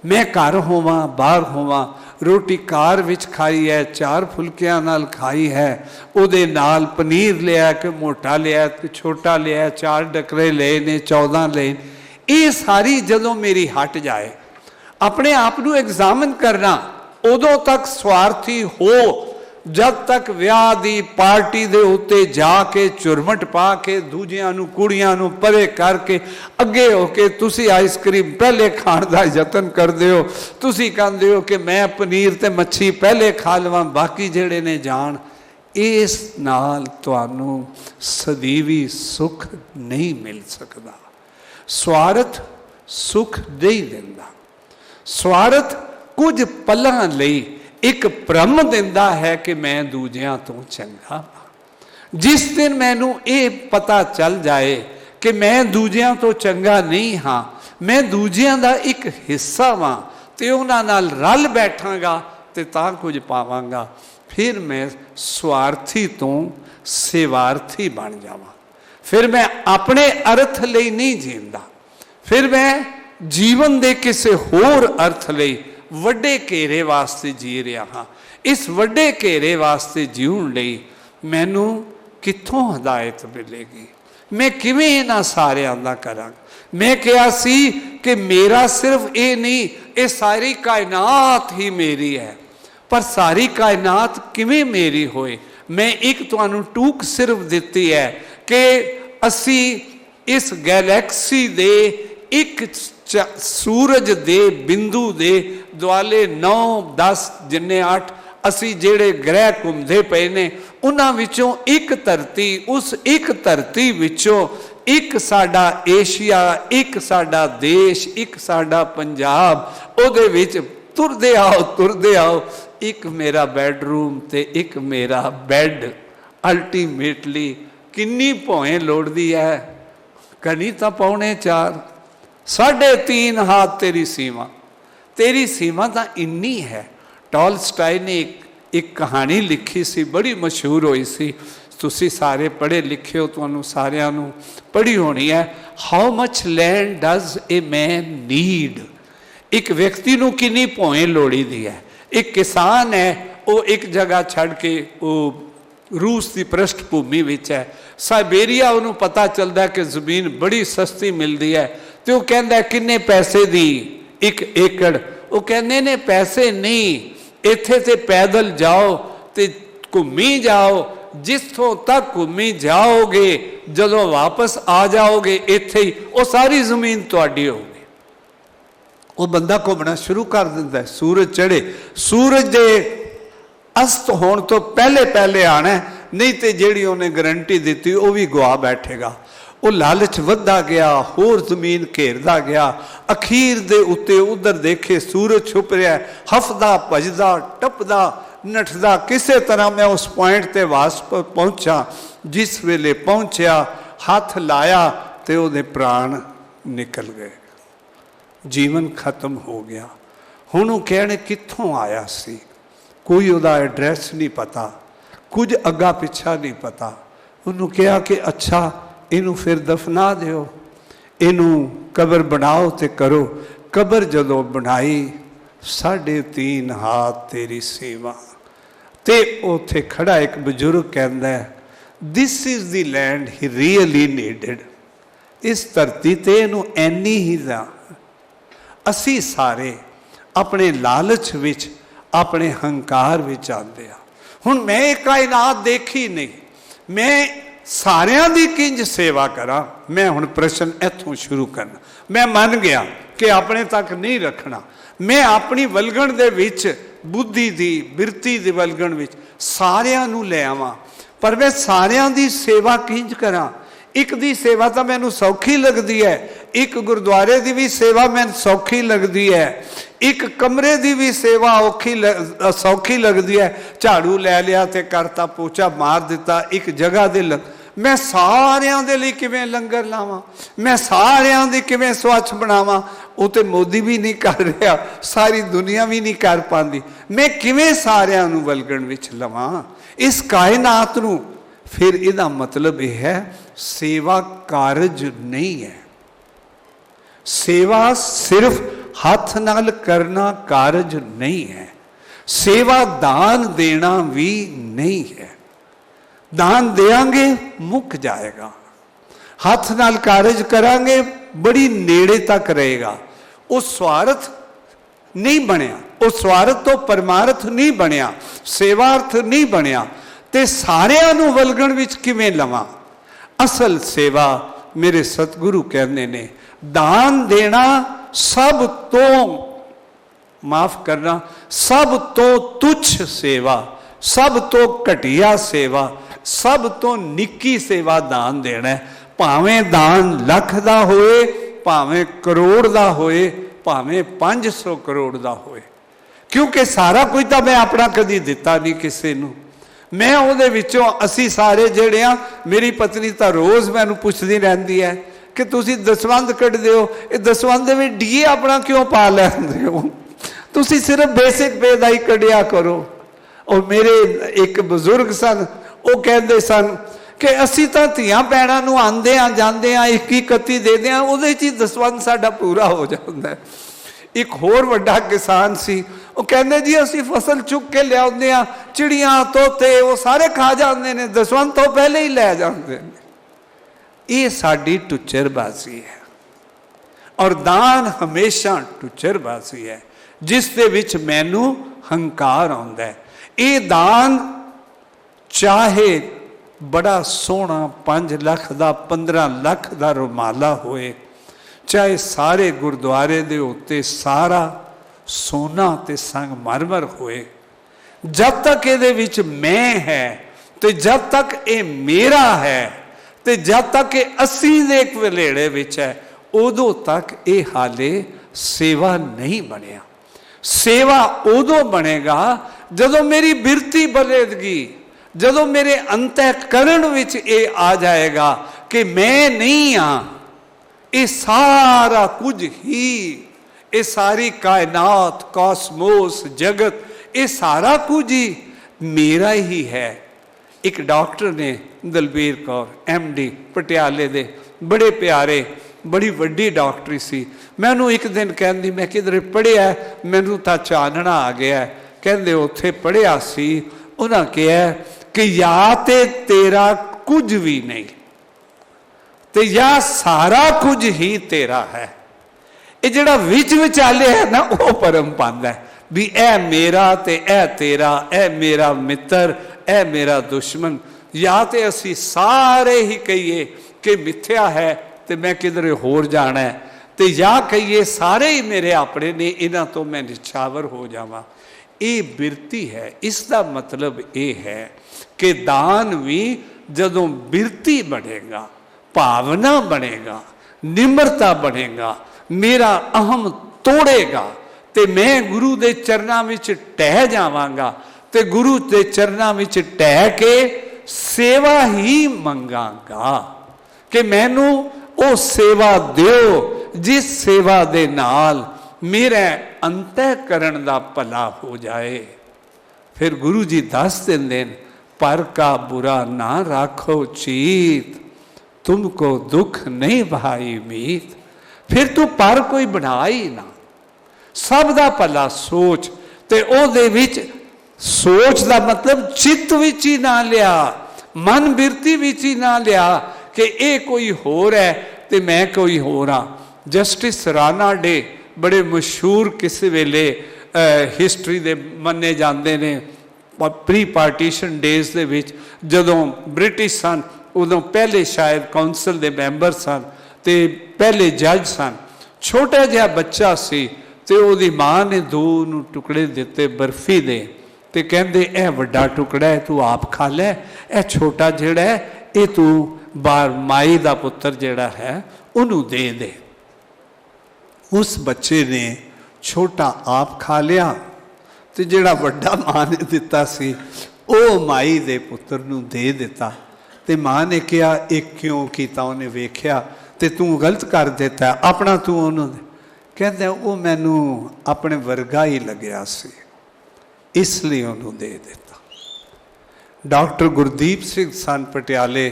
मैं घर होवां बाहर होवां, रोटी कार विच खाई है, 4 फुलकियां नाल खाई है, उहदे नाल पनीर लिया कि मोटा लिया कि छोटा लिया, 4 डकरे ले ने 14 ले, ये सारी जदों मेरी हट जाए, अपने आप नूं एग्जामिन करना, उदों तक स्वार्थी हो जब तक विआह दी पार्टी दे उत्ते जाके चुरमट पा के दूजियां नूं कुड़ियां नूं परे करके अगे होके तुसी आइसक्रीम पहले खाण दा यतन करदे हो, तुसी कहंदे हो कि मैं पनीर ते मच्छी पहले खा लवां, बाकी जेड़े ने जान। इस नाल तुहानूं सदीवी सुख नहीं मिल सकदा। स्वार्थ सुख नहीं दिंदा। स्वार्थ कुछ पलां लई एक भ्रम दिंदा है कि मैं दूजियां तो चंगा। जिस दिन मैनू ये पता चल जाए कि मैं दूजियां तो चंगा नहीं हाँ, मैं दूजियां दा एक हिस्सा वां ते उन्हां नाल रल बैठांगा ते तां कुछ पावांगा, फिर मैं स्वार्थी तो सेवार्थी बन जावां। फिर मैं अपने अर्थ लई नहीं जींदा, फिर मैं जीवन दे किसी होर अर्थ लई वड्डे घेरे वास्ते जी रहा हाँ। इस वड्डे घेरे वास्ते जीउण लई मैनू कित्थों हदायत मिलेगी, मैं किवें इन्हां सारियां दा करां। मैं कहा सी कि मेरा सिर्फ ये नहीं, ये सारी कायनात ही मेरी है, पर सारी कायनात किवें मेरी होए। मैं एक तुहानूं टूक सिर्फ दिती है कि असी इस गैलैक्सी दे एक सूरज दे बिंदु दे दुआले 9 10 जिन्ने 8 असी जेड़े ग्रह घूमते पे ने, उन्हां विचों एक धरती, उस एक धरती विचों एक साडा एशिया, एक साडा देश, एक साडा पंजाब, उहदे विच तुरदे आओ एक मेरा बेडरूम ते एक मेरा बेड। अल्टीमेटली किन्नी भौएं लोड़दी है, कनी तां 3.25 3.5 हाथ तेरी सीमा तो इन्नी है। टॉलस्टॉय ने एक कहानी लिखी सी, बड़ी मशहूर हुई सी, तुसी सारे पढ़े लिखे हो, तुहानूं सारियां नूं पढ़ी होनी है। How much land does a man need. एक व्यक्ति नूं किन्नी भौएं लोड़ी दी है। एक किसान है, वो एक जगह छड़ के वो रूस की पृष्ठभूमि विच है, साइबेरिया, उन्होंने पता चलता है कि जमीन बड़ी सस्ती मिलती है, तो वह कहता किन्ने पैसे दी 1 एकड़। वो कहने ने पैसे नहीं, इत्थे ते पैदल जाओ तो घूमी जाओ, जिथों तक घूमी जाओगे जदों वापस आ जाओगे इत्थे ही वो सारी जमीन तुहाडी होगी। वो बंदा घूमना शुरू कर दिंदा है। सूरज चढ़े, सूरज दे अस्त होने तो पहले आना, नहीं तो जिहड़ी उन्हें गारंटी दी वो भी गवा बैठेगा। वो लालच वधदा गया, होर जमीन घेरदा गया, अखीर दे उत्ते उधर देखे सूरज छुप रहा है, हफदा भजदा टपदा नठदा, किसी तरह मैं उस पॉइंट ते वास्प पहुंचा। जिस वेले पहुंचा, हाथ लाया तो उहदे प्राण निकल गए, जीवन खत्म हो गया। हुण वो कहने कित्थों आया सी, कोई उहदा एड्रैस नहीं पता, कुछ अग्गा पिछा नहीं पता, ਉਹਨੂੰ ਕਿਹਾ ਕਿ ਅੱਛਾ ਇਹਨੂੰ ਫਿਰ ਦਫਨਾ ਦਿਓ, ਇਹਨੂੰ ਕਬਰ ਬਣਾਓ ਤੇ ਕਰੋ। ਕਬਰ ਜਦੋਂ ਬਣਾਈ 3.5 ਹਾਥ ਤੇਰੀ ਸੇਵਾ। ਤੇ ਉੱਥੇ ਖੜਾ ਇੱਕ ਬਜ਼ੁਰਗ ਕਹਿੰਦਾ, this is the land he really needed. ਇਸ ਧਰਤੀ ਤੇ ਇਹਨੂੰ ਐਨੀ ਹੀ ਦਾ। ਅਸੀਂ ਸਾਰੇ ਆਪਣੇ ਲਾਲਚ ਵਿੱਚ, ਆਪਣੇ ਹੰਕਾਰ ਵਿੱਚ ਆਉਂਦੇ ਆ। ਹੁਣ ਮੈਂ ਇਹ ਕਾਇਨਾਤ ਦੇਖੀ ਨਹੀਂ, ਮੈਂ ਸਾਰਿਆਂ ਦੀ ਕਿੰਜ ਸੇਵਾ ਕਰਾਂ। ਮੈਂ ਹੁਣ ਪ੍ਰਸ਼ਨ ਇੱਥੋਂ ਸ਼ੁਰੂ ਕਰਨਾ। ਮੈਂ ਮੰਨ ਗਿਆ ਕਿ ਆਪਣੇ ਤੱਕ ਨਹੀਂ ਰੱਖਣਾ। ਮੈਂ ਆਪਣੀ ਵਲਗਣ ਦੇ ਵਿੱਚ, ਬੁੱਧੀ ਦੀ, ਬਿਰਤੀ ਦੀ ਵਲਗਣ ਵਿੱਚ ਸਾਰਿਆਂ ਨੂੰ ਲੈ ਆਵਾਂ। ਪਰ ਮੈਂ ਸਾਰਿਆਂ ਦੀ ਸੇਵਾ ਕਿੰਜ ਕਰਾਂ? ਇੱਕ ਦੀ ਸੇਵਾ ਤਾਂ ਮੈਨੂੰ ਸੌਖੀ ਲੱਗਦੀ ਹੈ, ਇੱਕ ਗੁਰਦੁਆਰੇ ਦੀ ਵੀ ਸੇਵਾ ਮੈਨੂੰ ਸੌਖੀ ਲੱਗਦੀ ਹੈ, ਇੱਕ ਕਮਰੇ ਦੀ ਵੀ ਸੇਵਾ ਸੌਖੀ ਲੱਗਦੀ ਹੈ। ਝਾੜੂ ਲੈ ਲਿਆ ਤੇ ਕਰਤਾ, ਪੋਚਾ ਮਾਰ ਦਿੱਤਾ, ਇੱਕ ਜਗ੍ਹਾ ਦੇ ਮੈਂ ਸਾਰਿਆਂ ਦੇ ਲਈ ਕਿਵੇਂ ਲੰਗਰ ਲਾਵਾਂ? ਮੈਂ ਸਾਰਿਆਂ ਦੀ ਕਿਵੇਂ ਸਵੱਛ ਬਣਾਵਾਂ? ਉਹ ਤੇ ਮੋਦੀ ਵੀ ਨਹੀਂ ਕਰ ਰਿਹਾ, ਸਾਰੀ ਦੁਨੀਆ ਵੀ ਨਹੀਂ ਕਰ ਪਾਉਂਦੀ। ਮੈਂ ਕਿਵੇਂ ਸਾਰਿਆਂ ਨੂੰ ਵਲਗਣ ਵਿੱਚ ਲਵਾਂ ਇਸ ਕਾਇਨਾਤ ਨੂੰ? ਫਿਰ ਇਹਦਾ ਮਤਲਬ ਇਹ ਹੈ, ਸੇਵਾ ਕਾਰਜ ਨਹੀਂ ਹੈ। ਸੇਵਾ ਸਿਰਫ ਹੱਥ ਨਾਲ ਕਰਨਾ ਕਾਰਜ ਨਹੀਂ ਹੈ। ਸੇਵਾ ਦਾਨ ਦੇਣਾ ਵੀ ਨਹੀਂ ਹੈ। ਦਾਨ ਦੇਾਂਗੇ ਮੁੱਕ ਜਾਏਗਾ, ਹੱਥ ਨਾਲ ਕਾਰਜ ਕਰਾਂਗੇ ਬੜੀ ਨੇੜੇ ਤੱਕ ਰਹੇਗਾ। ਉਹ ਸਵਾਰਥ ਨਹੀਂ ਬਣਿਆ, ਉਹ ਸਵਾਰਥ ਤੋਂ ਪਰਮਾਰਥ ਨਹੀਂ ਬਣਿਆ, ਸੇਵਾਰਥ ਨਹੀਂ ਬਣਿਆ। ਤੇ ਸਾਰਿਆਂ ਨੂੰ ਵਲਗਣ ਵਿੱਚ ਕਿਵੇਂ ਲਵਾਂ? ਅਸਲ ਸੇਵਾ ਮੇਰੇ ਸਤਿਗੁਰੂ ਕਹਿੰਦੇ ਨੇ, ਦਾਨ ਦੇਣਾ ਸਭ ਤੋਂ, ਮਾਫ ਕਰਨਾ, ਸਭ ਤੋਂ ਤੁੱਛ ਸੇਵਾ, ਸਭ ਤੋਂ ਘਟੀਆ ਸੇਵਾ, ਸਭ ਤੋਂ ਨਿੱਕੀ ਸੇਵਾ ਦਾਨ ਦੇਣਾ। ਭਾਵੇਂ ਦਾਨ ਲੱਖ ਦਾ ਹੋਏ, ਭਾਵੇਂ ਕਰੋੜ ਦਾ ਹੋਏ, ਭਾਵੇਂ 500 ਕਰੋੜ ਦਾ ਹੋਏ। ਕਿਉਂਕਿ ਸਾਰਾ ਕੁਝ ਤਾਂ ਮੈਂ ਆਪਣਾ ਕਦੀ ਦਿੱਤਾ ਨਹੀਂ ਕਿਸੇ ਨੂੰ। ਮੈਂ ਉਹਦੇ ਵਿੱਚੋਂ, ਅਸੀਂ ਸਾਰੇ ਜਿਹੜੇ ਆ, ਮੇਰੀ ਪਤਨੀ ਤਾਂ ਰੋਜ਼ ਮੈਨੂੰ ਪੁੱਛਦੀ ਰਹਿੰਦੀ ਹੈ ਕਿ ਤੁਸੀਂ ਦਸਵੰਧ ਕੱਢਦੇ ਹੋ, ਇਹ ਦਸਵੰਧ ਦੇ ਵਿੱਚ ਡੀਏ ਆਪਣਾ ਕਿਉਂ ਪਾ ਲੈਂਦੇ ਹੋ? ਤੁਸੀਂ ਸਿਰਫ ਬੇਸਿਕ ਬੇਦਾਈ ਕੱਢਿਆ ਕਰੋ। ਔਰ ਮੇਰੇ ਇੱਕ ਬਜ਼ੁਰਗ ਸਨ, ਉਹ ਕਹਿੰਦੇ ਸਨ ਕਿ ਅਸੀਂ ਤਾਂ ਧੀਆਂ ਭੈਣਾਂ ਨੂੰ ਆਉਂਦੇ ਆ ਜਾਂਦੇ ਆ 21-31 ਦੇਦੇ ਆ, ਉਹਦੇ 'ਚ ਹੀ ਦਸਵੰਧ ਸਾਡਾ ਪੂਰਾ ਹੋ ਜਾਂਦਾ। ਇੱਕ ਹੋਰ ਵੱਡਾ ਕਿਸਾਨ ਸੀ, ਉਹ ਕਹਿੰਦੇ ਜੀ ਅਸੀਂ ਫਸਲ ਚੁੱਕ ਕੇ ਲਿਆਉਂਦੇ ਆ, ਚਿੜੀਆਂ ਤੋਤੇ ਉਹ ਸਾਰੇ ਖਾ ਜਾਂਦੇ ਨੇ, ਦਸਵੰਧ ਤੋਂ ਪਹਿਲੇ ਹੀ ਲੈ ਜਾਂਦੇ ਨੇ। ਇਹ ਸਾਡੀ ਟੁੱਚਰਬਾਜ਼ੀ ਹੈ। ਔਰ ਦਾਨ ਹਮੇਸ਼ਾ ਟੁੱਚਰਬਾਜ਼ੀ ਹੈ, ਜਿਸ ਦੇ ਵਿੱਚ ਮੈਨੂੰ ਹੰਕਾਰ ਆਉਂਦਾ ਹੈ। ਇਹ ਦਾਨ ਚਾਹੇ ਬੜਾ ਸੋਹਣਾ 5 ਲੱਖ ਦਾ 15 ਲੱਖ ਦਾ ਰੁਮਾਲਾ ਹੋਏ, ਚਾਹੇ ਸਾਰੇ ਗੁਰਦੁਆਰੇ ਦੇ ਉੱਤੇ ਸਾਰਾ ਸੋਨਾ ਤੇ ਸੰਗਮਰਮਰ ਹੋਏ, ਜਦ ਤੱਕ ਇਹਦੇ ਵਿੱਚ ਮੈਂ ਹੈ ਤੇ ਜਦ ਤੱਕ ਇਹ ਮੇਰਾ ਹੈ ਤੇ ਜਦ ਤੱਕ ਇਹ ਅਸੀਂ ਦੇ ਇੱਕ ਵਲੇੜੇ ਵਿੱਚ ਹੈ, ਉਦੋਂ ਤੱਕ ਇਹ ਹਾਲੇ ਸੇਵਾ ਨਹੀਂ ਬਣਿਆ। ਸੇਵਾ ਉਦੋਂ ਬਣੇਗਾ ਜਦੋਂ ਮੇਰੀ ਬਿਰਤੀ ਬਦਲੇਗੀ, ਜਦੋਂ ਮੇਰੇ ਅੰਤःਕਰਣ ਵਿੱਚ ਇਹ ਆ ਜਾਏਗਾ ਕਿ ਮੈਂ ਨਹੀਂ ਹਾਂ, ਇਹ ਸਾਰਾ ਕੁਝ ਹੀ, ਇਹ ਸਾਰੀ ਕਾਇਨਾਤ, ਕਾਸਮੋਸ, ਜਗਤ, ਇਹ ਸਾਰਾ ਕੁਝ ਹੀ ਮੇਰਾ ਹੀ ਹੈ। ਇੱਕ ਡਾਕਟਰ ਨੇ, ਦਲਬੀਰ ਕੌਰ MD ਪਟਿਆਲੇ ਦੇ, ਬੜੇ ਪਿਆਰੇ, ਬੜੀ ਵੱਡੀ ਡਾਕਟਰੀ ਸੀ। ਮੈਨੂੰ ਇੱਕ ਦਿਨ ਕਹਿੰਦੀ, ਮੈਂ ਕਿਧਰੇ ਪੜ੍ਹਿਆ, ਮੈਨੂੰ ਤਾਂ ਚਾਨਣਾ ਆ ਗਿਆ। ਕਹਿੰਦੇ ਉੱਥੇ ਪੜ੍ਹਿਆ ਸੀ, ਉਹਨਾਂ ਕਿਹਾ ਕਿ ਜਾਂ ਤੇ ਤੇਰਾ ਕੁਝ ਵੀ ਨਹੀਂ ਤੇ ਜਾਂ ਸਾਰਾ ਕੁਝ ਹੀ ਤੇਰਾ ਹੈ। ਇਹ ਜਿਹੜਾ ਵਿੱਚ ਵਿਚਾਲੇ ਹੈ ਨਾ, ਉਹ ਭਰਮ ਪਾਉਂਦਾ ਵੀ ਇਹ ਮੇਰਾ ਤੇ ਇਹ ਤੇਰਾ, ਇਹ ਮੇਰਾ ਮਿੱਤਰ, ਇਹ ਮੇਰਾ ਦੁਸ਼ਮਣ। ਜਾਂ ਤੇ ਅਸੀਂ ਸਾਰੇ ਹੀ ਕਹੀਏ ਕਿ ਮਿੱਥਿਆ ਹੈ ਤੇ ਮੈਂ ਕਿਧਰੇ ਹੋਰ ਜਾਣਾ ਹੈ, ਤੇ ਜਾਂ ਕਹੀਏ ਸਾਰੇ ਹੀ ਮੇਰੇ ਆਪਣੇ ਨੇ, ਇਹਨਾਂ ਤੋਂ ਮੈਂ ਨਿਛਾਵਰ ਹੋ ਜਾਵਾਂ। ਇਹ ਬਿਰਤੀ ਹੈ। ਇਸ ਦਾ ਮਤਲਬ ਇਹ ਹੈ ਕਿ ਦਾਨ ਵੀ ਜਦੋਂ ਬਿਰਤੀ ਬਣੇਗਾ, ਭਾਵਨਾ ਬਣੇਗਾ, ਨਿਮਰਤਾ ਬਣੇਗਾ, ਮੇਰਾ ਅਹਮ ਤੋੜੇਗਾ ਤੇ ਮੈਂ ਗੁਰੂ ਦੇ ਚਰਨਾਂ ਵਿੱਚ ਟਹਿ ਜਾਵਾਂਗਾ ਤੇ ਗੁਰੂ ਦੇ ਚਰਨਾਂ ਵਿੱਚ ਟਹਿ ਕੇ ਸੇਵਾ ਹੀ ਮੰਗਾਂਗਾ ਕਿ ਮੈਨੂੰ ਉਹ ਸੇਵਾ ਦਿਓ ਜਿਸ ਸੇਵਾ ਦੇ ਨਾਲ ਮੇਰੇ ਅੰਤःਕਰਣ ਦਾ ਭਲਾ ਹੋ ਜਾਏ। ਫਿਰ ਗੁਰੂ ਜੀ ਦੱਸ ਦਿੰਦੇ ਨੇ, पर का बुरा ना राखो चीत, तुमको दुख नहीं भाई मीत। फिर तू पर कोई बना ही ना, सब दा भला सोच। ते ओहदे विच सोच दा मतलब चित्त विच ही ना लिया, मन बिरती विच ही ना लिया कि ये कोई होर है ते मैं कोई होर हाँ। जस्टिस राणा डे बड़े मशहूर किसी वेले हिस्टरी दे मन्ने जाते ने, प्री पार्टीशन डेज दे विच जदों ब्रिटिश सन उदों पहले शायद कौंसल दे मैंबर सन ते पहले जज सन। छोटा जिहा बच्चा सी ते ओहदी माँ ने दो नूं टुकड़े दिते बर्फी दे ते कहंदे ए वड्डा टुकड़ा है तू आप खा लै, ए छोटा जिहड़ा है ये तू बार माई दा पुत्तर जिहड़ा है उन्होंने दे दे। उस बच्चे ने छोटा आप खा लिया तो जिहड़ा वड्डा मां ने दिता सी वो माई दे पुत्र नूं दे दिता। ते मां ने कहा एक क्यों कीता, उन्हें वेख्या ते तू गलत कर दिता अपना, तू उन्होंने कहते वो मैनू अपने वर्गा ही लग्या सी इसलिए उन्होंने दे दिता। डॉक्टर गुरदीप सिंह सन पटियाले,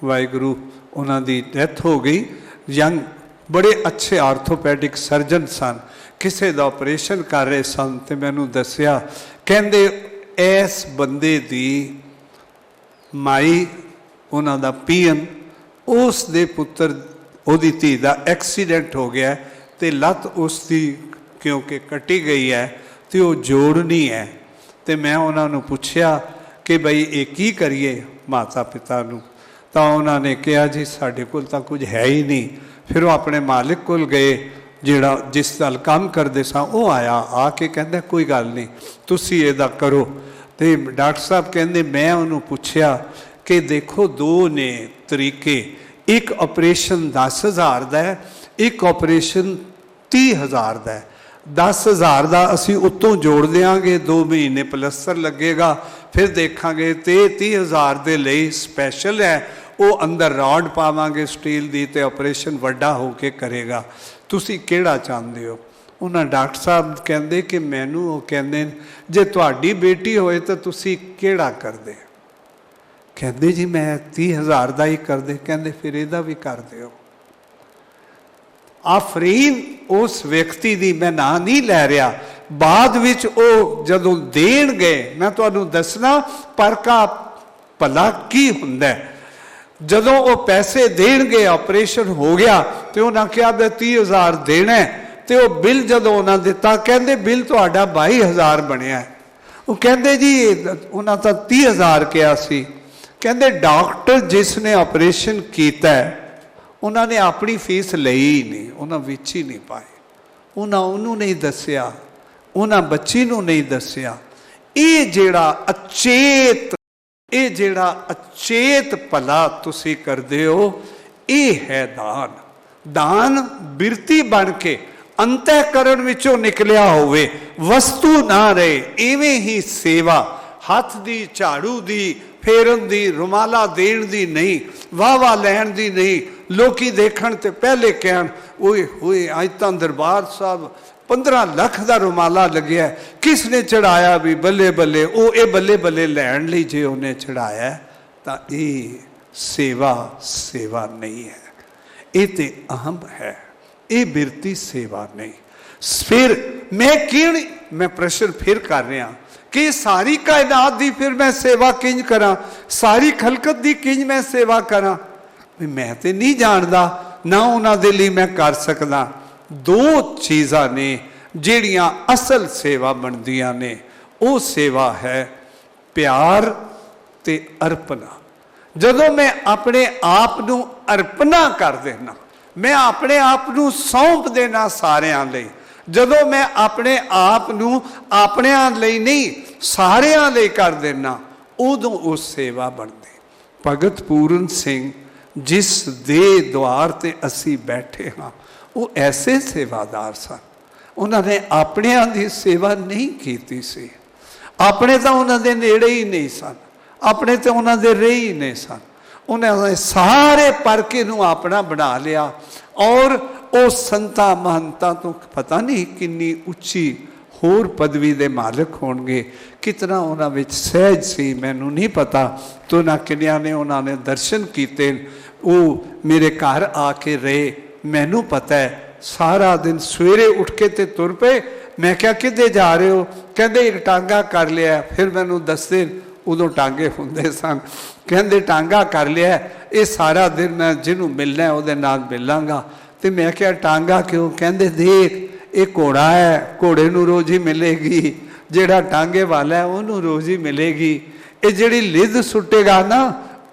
वाहिगुरू उन्हों की डेथ हो गई। यंग बड़े अच्छे आर्थोपैडिक सर्जन सन, किसी का ऑपरेशन कर रहे सन तो मैनू दसिया कहते इस बंदे दी माई उन्हों का पीएन उस दे पुत्र ओदी धी का एक्सीडेंट हो गया तो लत उसकी क्योंकि कटी गई है तो वो जोड़नी है। तो मैं उन्होंने पूछया कि बई ये की करिए माता पिता नूं, तो उन्होंने कहा जी साढ़े कोल तां कुछ है ही नहीं। फिर वो अपने मालिक कोल गए जिहड़ा जिस नाल काम करते सा, वो आया आके कहंदा कोई गल नहीं तुसीं इहदा करो। तो डॉक्टर साहब कहंदे मैं उन्होंने पूछया कि देखो दो ने तरीके, एक ऑपरेशन 10,000 का है, एक ऑपरेशन 30,000 का है। 10,000 का असी उत्तों जोड़ देंगे, 2 महीने पलस्तर लगेगा, फिर देखांगे तो 30,000 के लिए स्पैशल है, वो अंदर रॉड पावांगे स्टील की तो ऑपरेशन वड्डा होके करेगा। तुसी केड़ा चाहते हो? उन्होंने डॉक्टर साहब कहते कि मैनू वो कहते जे तुहाडी बेटी होए तो तुसी केड़ा करदे? कहते जी मैं 30,000 का ही करदे। कहते फिर इहदा भी कर दिओ। आफरीन उस व्यक्ति की मैं ना नहीं लै रहा, बाद विच वो जदों देण गए मैं तुहानूं दसना पर का भला की हुंदा है। जदों वो पैसे देण गए ऑपरेशन हो गया तो उन्होंने कहा मैं 30,000 देना है, तो वो बिल जदों उन्होंने दिता कहते बिल तुहाडा 22,000 बनिया है। वो कहते जी उन्होंने तो 30,000 कहा सी। कहते डॉक्टर जिसने ऑपरेशन किया है उन्होंने अपनी फीस लई ही नहीं, उन्होंने विच ही नहीं पाए, उन्होंने नहीं दसिया, उन्होंने बच्ची नूं नहीं दसिया। ये जिहड़ा अचेत, ये जिहड़ा अचेत भला तुसी करदे हो, ये है दान। दान बिरती बन के अंतःकरण विचों निकलिया होवे, वस्तु ना रहे। इवें ही सेवा हथ दी, झाड़ू दी, फेरन दी, रुमाला देण दी नहीं, वाह वाह लैण दी नहीं। लोकी देखण ते पहले कहण ओए होए अज तां दरबार साहब 15 लाख का रुमाला लग्या, किसने चढ़ाया भी बल्ले बल्ले, वो ये बल्ले बल्ले लैण लई जे उन्हें चढ़ाया तो ये सेवा सेवा नहीं है, ये तो अहम है, ये बिरती सेवा नहीं। फिर मैं क्यों मैं प्रश्न फिर कर रहा कि सारी कायनात दी फिर मैं सेवा किंज करा, सारी खलकत दी किंज मैं सेवा करा? मैं तो नहीं जानता, ना उन्होंने लिए मैं कर सकदा। 2 चीज़ां ने जिहड़ियां असल सेवा बनदियां ने, वो सेवा है प्यार ते अर्पणा। जदों मैं अपने आप नूं अर्पणा कर देना, मैं अपने आप नूं सौंप देना सारियां लई, जदों मैं अपने आप नूं अपनिਆਂ ਲਈ नहीं सारियां ਲਈ कर देना, उदों वो सेवा बनदी। भगत पूरन सिंह जिस दे द्वार ते असी बैठे हाँ, वो ऐसे सेवादार सन। उन्होंने अपनिਆਂ ਦੀ सेवा नहीं की सी, अपने तो उन्होंने नेड़े ही नहीं सन, अपने तो उन्होंने रहे ही नहीं सन। उन्होंने सारे परके नूं अपना बना लिया और वो संतां महंतां तो पता नहीं कितनी उच्ची होर पदवी दे मालिक होणगे। कितना उन्हां विच सहज सी मैनूं नहीं पता। तो ना किन्नियां ने उन्होंने दर्शन किए, वो मेरे घर आके रहे, मैनू पता है। सारा दिन सवेरे उठ के ते तुर पे। मैं क्या किधे जा रहे हो? कहते एक टांगा कर लिया। फिर मैनू दसदे उदों टांगे होंदे सन। कहते टांगा कर लिया, ये सारा दिन मैं जिन्हों मिलना है उहदे नाल मिलांगा। तो मैं क्या टांगा क्यों? कहते देख ये घोड़ा है, घोड़े नूं रोज़ ही मिलेगी, जिहड़ा टांगे वाला है उन्होंने रोज़ ही मिलेगी। ये जिहड़ी लिद सुटेगा ना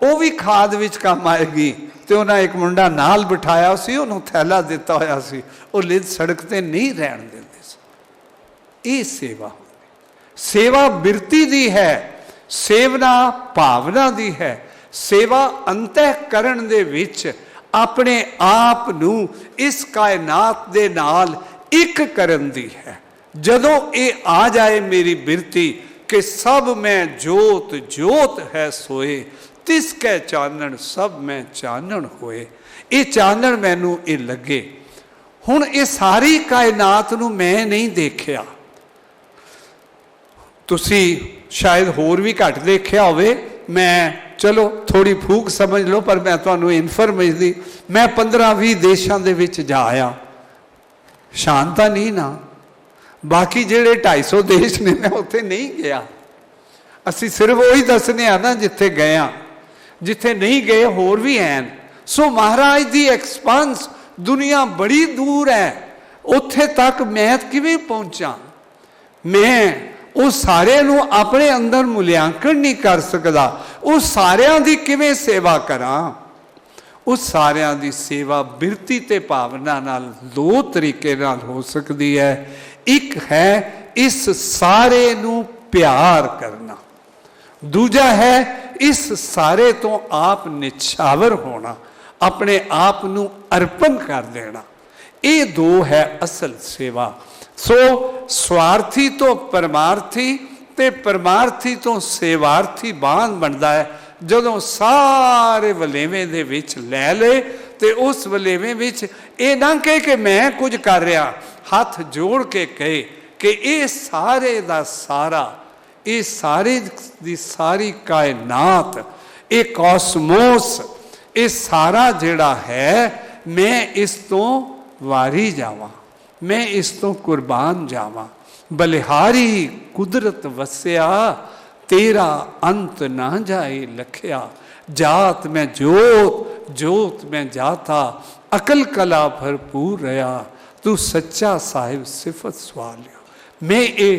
वो भी खाद विच काम आएगी। तो उन्हें एक मुंडा नाल बिठाया सी, उन्होंने थैला दिता होया सी, वो लिद सड़क ते नहीं रहन देंदे सी। ये सेवा होंदी। सेवा बिरती दी है, सेवना भावना दी है। सेवा अंतःकरण दे विच अपने आप नूं इस कायनात दे नाल एक करन दी है। जदों ये आ जाए मेरी बिरती कि सब में जोत जोत है सोए, तिसकै चानण सब में चानण होए। ये चानण मैनू ये लगे। हुण ये सारी कायनात नूं मैं नहीं देखिया, तुसी शायद होर भी घट देखिया होवे। मैं चलो थोड़ी फूक समझ लो, पर मैं तुहानूं इन्फॉर्मेशन दी, मैं 15-20 देशों दे विच जा आया। शांता नहीं ना, बाकी जेड़े 250 देश ने मैं उत्थे नहीं गया। असी सिर्फ वही दसने आ ना जिथे गए हाँ, जिथे नहीं गए होर भी हैं। सो महाराज दी एक्सपांस दुनिया बड़ी दूर है, उत्थे तक मैं किवें पहुंचा? मैं उस सारे नूं अपने अंदर मूल्यांकन नहीं कर सकता। उस सारियां दी किवें सेवा करां? उस सारियां दी सेवा बिरती ते भावना नाल दो तरीके नाल हो सकती है। एक है इस सारे नूं प्यार करना, दूजा है इस सारे तो आप निछावर होना, अपने आप नूं अर्पण कर देना। ये दो है असल सेवा। सो स्वार्थी तो परमार्थी ते परमार्थी तो सेवार्थी बांध बनता है। जदों सारे वलेवें दे विच लै ले ते उस वलेवें विच ये ना कहे कि मैं कुछ कर रहा, हाथ जोड़ के कहे कि ये सारे दा सारा, ये सारे दी सारी कायनात, ये कॉस्मोस, ये सारा जिहड़ा है, मैं इस तो वारी जावां, मैं इस तो कुर्बान जावां। बलिहारी कुदरत वसिया, तेरा अंत ना जाए लखिया। जात में जोत, जोत में जाता, अकल कला भरपूर रहा, तू सच्चा साहिब सिफत सवालिया। मैं ये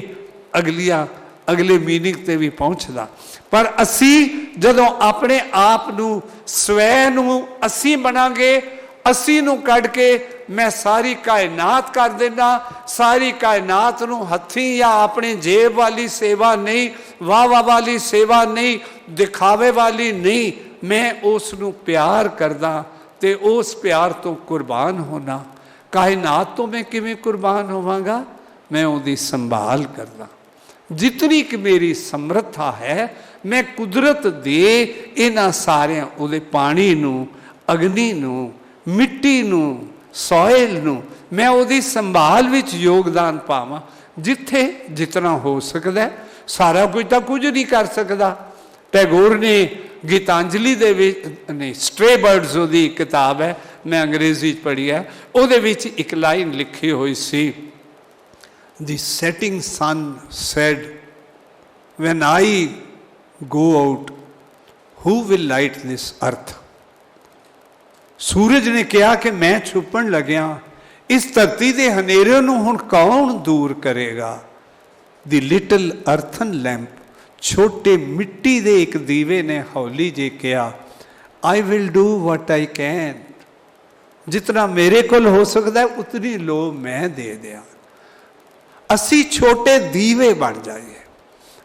अगले मीनिंग ते भी पहुँचदा। पर असी जदों अपने आप नूं स्वै नूं असी बनांगे, असी नूं कढ के मैं सारी कायनात कर देना, सारी कायनात नूं हथी या अपनी जेब वाली सेवा नहीं, वाह वाह वाली सेवा नहीं, दिखावे वाली नहीं, मैं उस नूं प्यार करदा ते उस प्यार तो कुर्बान होना। कायनात तो मैं किवें कुर्बान होवांगा? मैं उहदी संभाल करदा। जितनी कि मेरी समर्था है, मैं कुदरत दे इन्हां सारियां उहदे पानी नूं, अग्नि नूं, मिट्टी नूं, सॉइल नूं, मैं उहदी संभाल विच योगदान पावां। जिथे जितना हो सकता है, सारा कुछ तो कुछ नहीं कर सकता। टैगोर ने गीतांजलि दे विच नहीं, स्ट्रे बर्ड्स उहदी किताब है, मैं अंग्रेजी पढ़ी है, उहदे विच एक लाइन लिखी हुई सी, The setting sun said, when I go out, who will light this earth? सूरज ने कहा कि मैं छुपन लग्या, इस धरती के हनेरे नूं हुण कौन दूर करेगा? द लिटल अर्थन लैंप, छोटे मिट्टी दे एक दीवे ने हौली जे कहा, I will do what I can. जितना मेरे कोल हो सकता है उतनी लो मैं दे दिया। असी छोटे दीवे बन जाइए,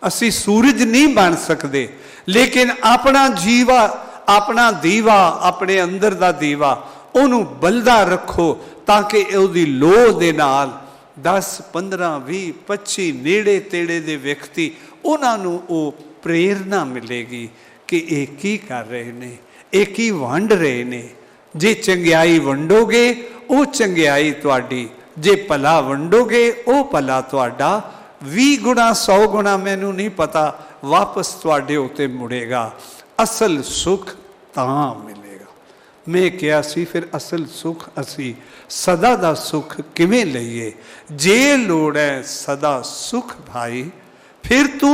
असी सूरज नहीं बन सकते, लेकिन अपना जीवा, अपना दीवा, अपने अंदर दा दीवा उन्हों बलदा रखो, ताकि उसकी लोह दे नाल 10, 15, 20, 25 नेड़े तेड़े दे व्यक्ति उन्होंने वो प्रेरणा मिलेगी कि ये की कर रहे ने, ये की वंड रहे ने। जे चंगियाई वंडोगे वो चंगियाई तुहाडी जे भला वंडोगे वो भला तुहाडा 20 गुणा 100 गुणा मैनू नहीं पता वापस तुहाडे उत्ते मुड़ेगा। असल सुख तां मिलेगा। मैं कहा सी फिर असल सुख असी सदा दा सुख किवें लईए? जे लोड़ है सदा सुख भाई, फिर तू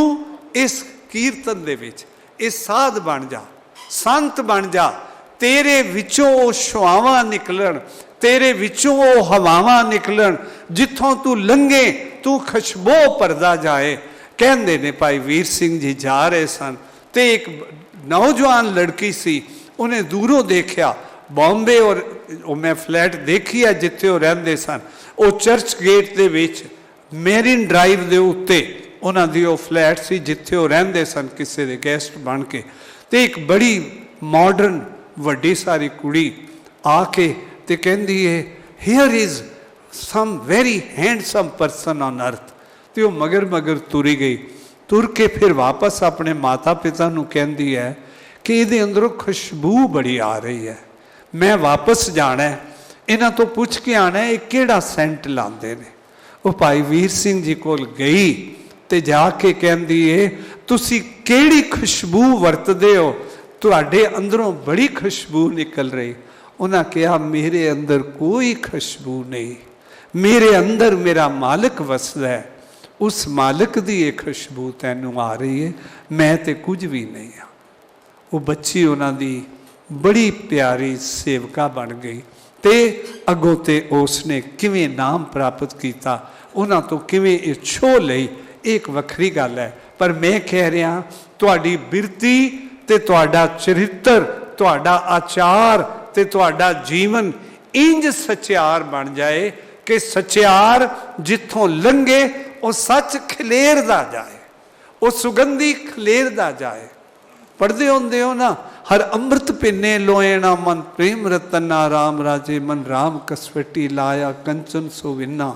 इस कीर्तन दे विच इस साध बन जा, संत बन जा। तेरे विचों वो छुआवां निकलन, तेरे विचों वो हवावां निकलन, जिथों तू लंघे तू खुशबू भरदा जाए। कहंदे ने भाई वीर सिंह जी जा रहे सन ते एक नौजवान लड़की सी, उन्हें दूरों देखा बॉम्बे और मैं फ्लैट देखी है जिथे वो रहंदे सन। वो चर्च गेट दे विच मेरीन ड्राइव दे उत्ते उन्हां दी वो फ्लैट सी जिथे वो रहंदे सन किसी दे गेस्ट बन के। ते एक बड़ी मॉडर्न वड्डी सारी कुड़ी आके ते कहंदी है here is some very handsome person on earth. ते वो मगर मगर तुरी गई। तुर के फिर वापस अपने माता पिता नूं कहंदी है कि इहदे अंदरों खुशबू बड़ी आ रही है, मैं वापस जाना है, इन्हां तो पुछ के आना है किहड़ा सेंट लांदे ने। वो भाई वीर सिंह जी कोल गई ते जाके कहंदी है तुसी किहड़ी खुशबू वरतदे हो, तुहाडे अंदरों बड़ी खुशबू निकल रही। उन्हें कहा मेरे अंदर कोई खुशबू नहीं, मेरे अंदर मेरा मालिक वसदा है, उस मालिक दी ये खुशबू तैनू आ रही है, मैं तो कुछ भी नहीं हाँ। वो बच्ची उन्हां दी बड़ी प्यारी सेवका बन गई ते अगों ते उसने किवें नाम प्राप्त किया, उन्हां तो किवें ये छो लई एक वखरी गल है। पर मैं कह रहा तुहाडी बिरती ते तुहाडा चरित्र, तुहाडा आचार ते तुहाडा जीवन इंज सचियार बन जाए कि सचियार जिथों लंघे वो सच खलेरदा जाए, वो सुगंधी खलेरदा जाए। पढ़ते होंदे हो ना, हर अमृत पिने लोएना मन प्रेम रतना, राम राजे मन राम कसवटी लाया कंचन सोविना,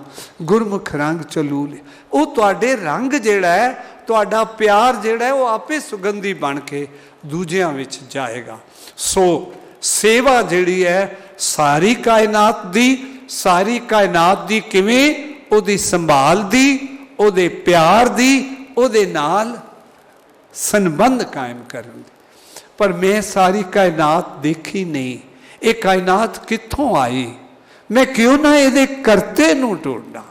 गुरमुख रंग चलूले। वो तुहाडे रंग जिहड़ा है, तुहाडा प्यार जिहड़ा है, वो आपे सुगंधी बन के दूजियां विच जाएगा। सो सेवा जिहड़ी है सारी कायनात दी किवें उहदी संभाल दी, उहदे प्यार दी, उहदे नाल संबंध कायम करन दी। पर मैं सारी कायनात देखी नहीं, ये कायनात कित्थों आई, मैं क्यों ना इहदे करते नूं ढूंढां।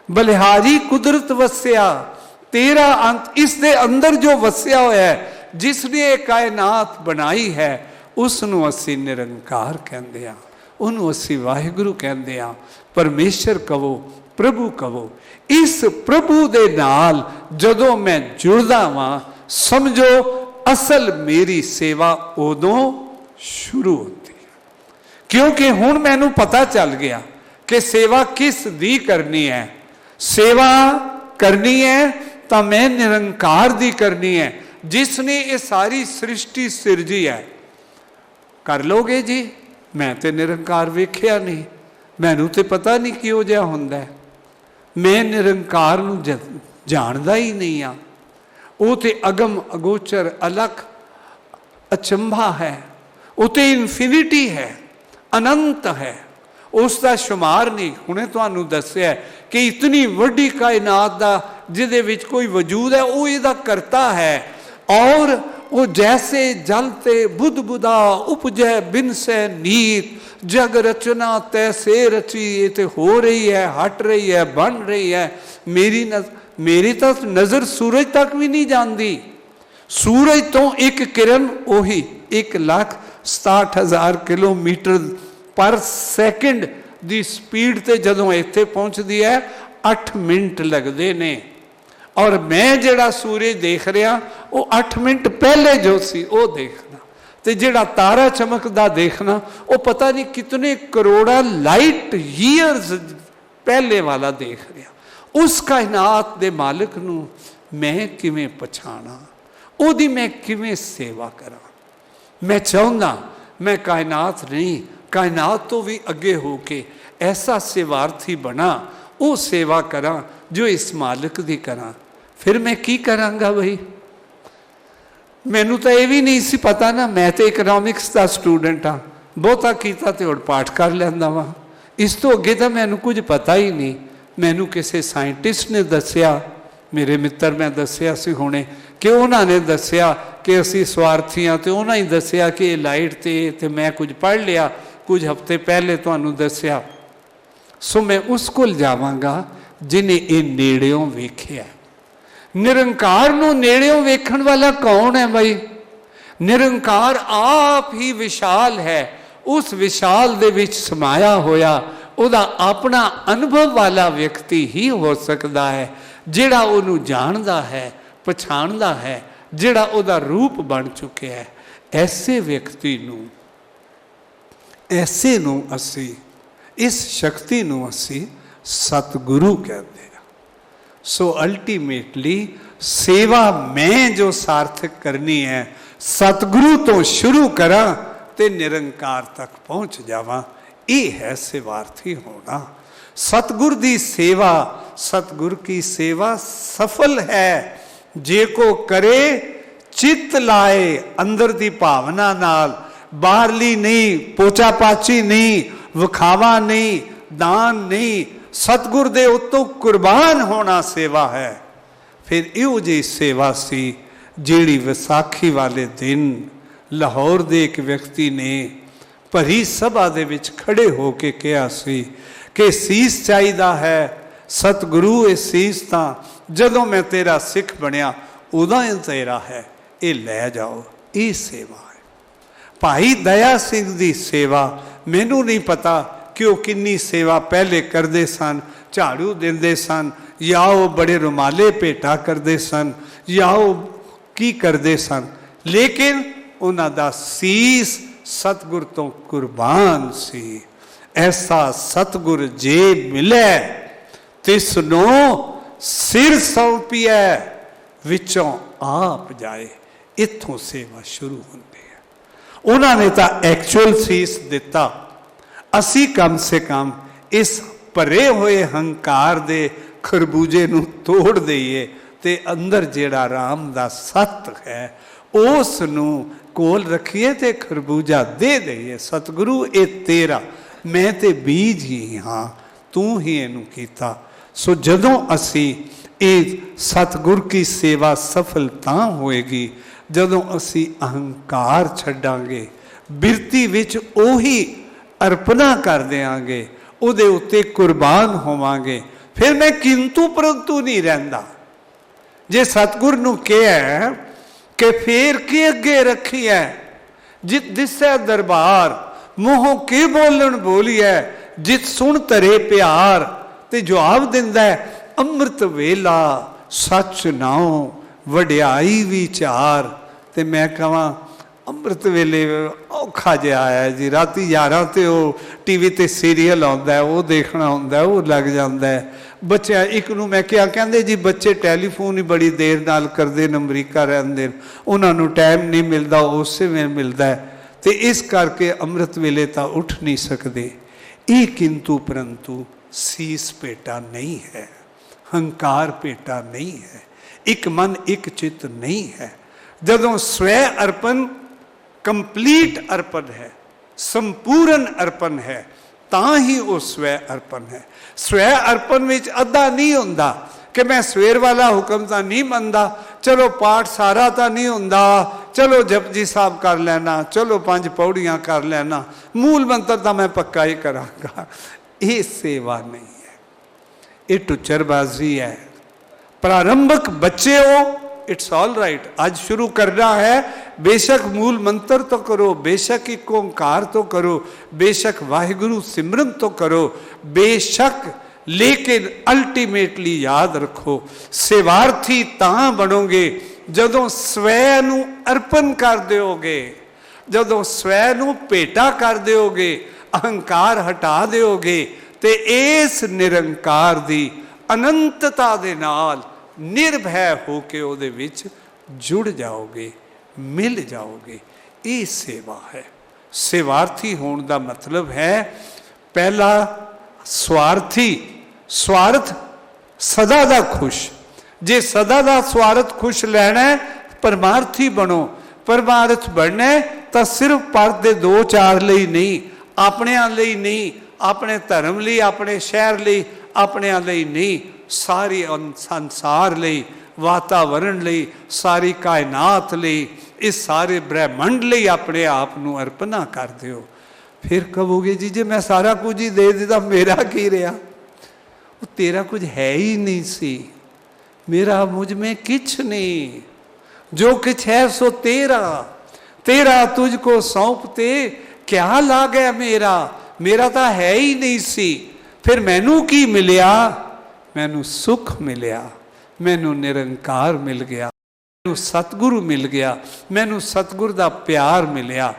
बलिहारी कुदरत वसिया तेरा अंत, इसके अंदर जो वसिया होया है, जिसने ये कायनात बनाई है, उसनूं असीं निरंकार कहंदे आ, उन्होंने असीं वाहिगुरू कहंदे आ, परमेश्वर कहो, प्रभु कहो। इस प्रभु दे नाल जदों मैं जुड़दा वां, समझो असल मेरी सेवा उदों शुरू होती है। क्योंकि हुण मैनू पता चल गया कि सेवा किस दी करनी है। सेवा करनी है तो मैं निरंकार दी करनी है, जिसने ये सारी सृष्टि सिरजी है। कर लोगे जी, मैं तो निरंकार वेख्या नहीं, मैनू तो पता नहीं किहो जिहा हुंदा है, मैं निरंकार नूं जानदा ही नहीं हाँ। वो तो अगम अगोचर अलख अचंभा है, वो तो इनफिनिटी है, अनंत है, उसका शुमार नहीं। हुणे तुहानूं दस्सिया कि इतनी वड्डी कायनात दा जिहदे विच कोई वजूद है, वो इहदा करता है। और वो जैसे जलते बुध बुधा उपजै बिन से नीत, जग रचना तैसे रची, ये तो हो रही है, हट रही है, बन रही है। मेरी तो नज़र सूरज तक भी नहीं जाती। सूरज तो एक किरण उही 1,67,000 किलोमीटर पर सैकेंड की स्पीड से जदों इत्थे पहुँचती है 8 मिनट लगते ने, और मैं जिहड़ा सूरज देख रहा वो 8 मिनट पहले जो सी वो देखना, तो जिहड़ा तारा चमकदा देखना वो पता नहीं कितने करोड़ा लाइट ईयर्स पहले वाला देख रहा। उस कायनात दे मालिक नूं मैं किवें पछाणा, ओदी मैं किवें सेवा करा। मैं चाहुंदा मैं कायनात नहीं, कायनात तो भी अगे होके ऐसा सेवार्थी बना, वो सेवा करा जो इस मालिक दी करा। फिर मैं की करांगा भाई? मैनू तो यह भी नहीं सी पता ना, मैं तो इकनॉमिक्स का स्टूडेंट हाँ, बहुता कीता तो हुण पाठ कर लैंदा वा। इस तो अगे तो मैनू कुछ पता ही नहीं। मैनू किसी साइंटिस्ट ने दसिया, मेरे मित्र मैं दसिया सी हुणे कि उन्होंने दसिया कि असी स्वार्थी हाँ, तो उन्होंने ही दसिया कि लाइट ते मैं कुछ पढ़ लिया कुछ हफ्ते पहले तुहानू दसिया। सो मैं उस कोल जावांगा जिन्हें ये नेड़ियों वेखिया। निरंकार नू नेड़ियों वेखण वाला कौन है भाई? निरंकार आप ही विशाल है। उस विशाल दे विच समाया होया उहदा अपना अनुभव वाला व्यक्ति ही हो सकता है, जिहड़ा उहनू जानदा है, पछाणदा है, जिहड़ा उहदा रूप बन चुके है। ऐसे व्यक्ति नू, ऐसे नू असी, इस शक्ति नू असी सतगुरु कहते हैं। सो अल्टीमेटली सेवा मैं जो सार्थक करनी है, सतगुरु तो शुरू करा ते निरंकार तक पहुँच जावा। ये है सेवार्थी होना। सतगुर दी सेवा, सतगुर की सेवा सफल है जे को करे चित लाए अंदर दी भावना नाल, बाहरली नहीं, पोचा पाची नहीं, विखावा नहीं, दान नहीं, सतगुर दे उत्तों कुर्बान होना सेवा है। फिर इहो जी सेवा सी जिहड़ी विसाखी वाले दिन लाहौर दे एक व्यक्ति ने भरी सभा दे विच खड़े हो के कहा सी कि सीस चाहिदा है सतगुरु, ये सीस तां जदों मैं तेरा सिख बनिया उदों ही तेरा है, ये लै जाओ। ये सेवा है। भाई दया सिंह दी सेवा, मैनू नहीं पता कि वह किन्नी सेवा पहले करते सन, झाड़ू देंदे सन या वो बड़े रुमाले भेटा करते सन या वो की करते सन, लेकिन उन्हां दा सीस सतगुर तो कुर्बान सी। ऐसा सतगुर जे मिले तिसनो सिर सौंपिए विचों आप जाए। इत्थों सेवा शुरू होती है। उन्होंने तो एक्चुअल सीस दिता। असी कम से कम इस भरे हुए हंकार दे खरबूजे नू तोड़ दईए ते अंदर जेड़ा राम दा सत है उस नू कोल रखिए ते खरबूजा दे दईए। सतगुरु ये तेरा, मैं ते बीज ही हाँ, तू ही इनू कीता। सो जदों असी ये सतगुर की सेवा सफल तां होएगी जदों असी अहंकार छड्डांगे, बिरती विच ओही अर्पणा कर देंगे, उहदे उत्ते कुर्बान होवांगे। फिर मैं किंतु परंतु नहीं रहिंदा। जे सतगुर नू कहा कि फिर के अगे रखी है, जित दिसै दरबार मूहों के बोलन बोलिए, जित सुन तरे प्यार, ते जवाब दिंदा है अमृत वेला सच नाओ वड्याई विचार। ते मैं कहां अमृत वेले औखा जिहा है जी, राती 11 ते टीवी ते सीरीयल आउंदा है, वो देखना हुंदा है, वो लग जाता है। बच्चे एक नूं मैं क्या कहंदे जी, बच्चे टैलीफोन ही बड़ी देर नाल करदे ने, अमरीका रहिंदे, उन्हां नूं टाइम नहीं मिलता, उस वे मिलता है। तो इस करके अमृत वेले तो उठ नहीं सकते। ये किंतु परंतु सीस भेटा नहीं है, हंकार भेटा नहीं है, एक मन एक चित्त नहीं है। जदों स्वै अर्पण कंप्लीट अर्पण है, संपूर्ण अर्पण है, तां ही वो स्वै अर्पण है। स्वै अर्पण में अद्धा नहीं हुंदा कि मैं सवेर वाला हुक्म तो नहीं मनता, चलो पाठ सारा तो नहीं हुंदा, चलो जपजी साहब कर लेना, चलो 5 पौड़ियां कर लेना, मूल मंत्र तो मैं पक्का ही करांगा। ये सेवा नहीं है, ये टुचरबाजी है। प्रारंभिक बच्चे हो, इट्स ऑल राइट, आज शुरू करना है, बेशक मूल मंत्र तो करो, बेशक एक ओंकार तो करो, बेशक वाहिगुरु सिमरन तो करो, बेशक, लेकिन अल्टीमेटली याद रखो सेवार्थी तां बनोगे जदों स्वै नूं अर्पण कर दोगे, जदों स्वै नूं भेटा कर दोगे, अहंकार हटा दोगे, ते इस निरंकार दी अनंतता दे नाल निर्भय होके उहदे विच जुड़ जाओगे, मिल जाओगे। ये सेवा है। सेवार्थी होने का मतलब है पहला स्वार्थी, स्वार्थ सदा दा खुश। जे सदा दा स्वार्थ खुश लेना है, परमार्थी बनो। परमार्थ बनना है तो सिर्फ पर दे 2-4 लई नहीं, अपने लई नहीं, अपने धर्म लई, अपने शहर लई, अपने लई नहीं, सारी संसार लई, वातावरण लई, सारी कायनात लई, इस सारे ब्रह्मंड लई अपने आप को अर्पणा कर दिओ। फिर कहोगे जी जे मैं सारा कुछ ही दे दिता मेरा की रहा? वो तेरा कुछ है ही नहीं सी। मेरा मुझ में किछ नहीं, जो कुछ है सो तेरा, तेरा तुझको सौंपते क्या ला गया मेरा? मेरा तो है ही नहीं सी। फिर मैनू की मिलिया? मैनू सुख मिलिया, मैनू निरंकार मिल गया, मैनू सतगुरु मिल गया, मैनू सतगुरु का प्यार मिलिया।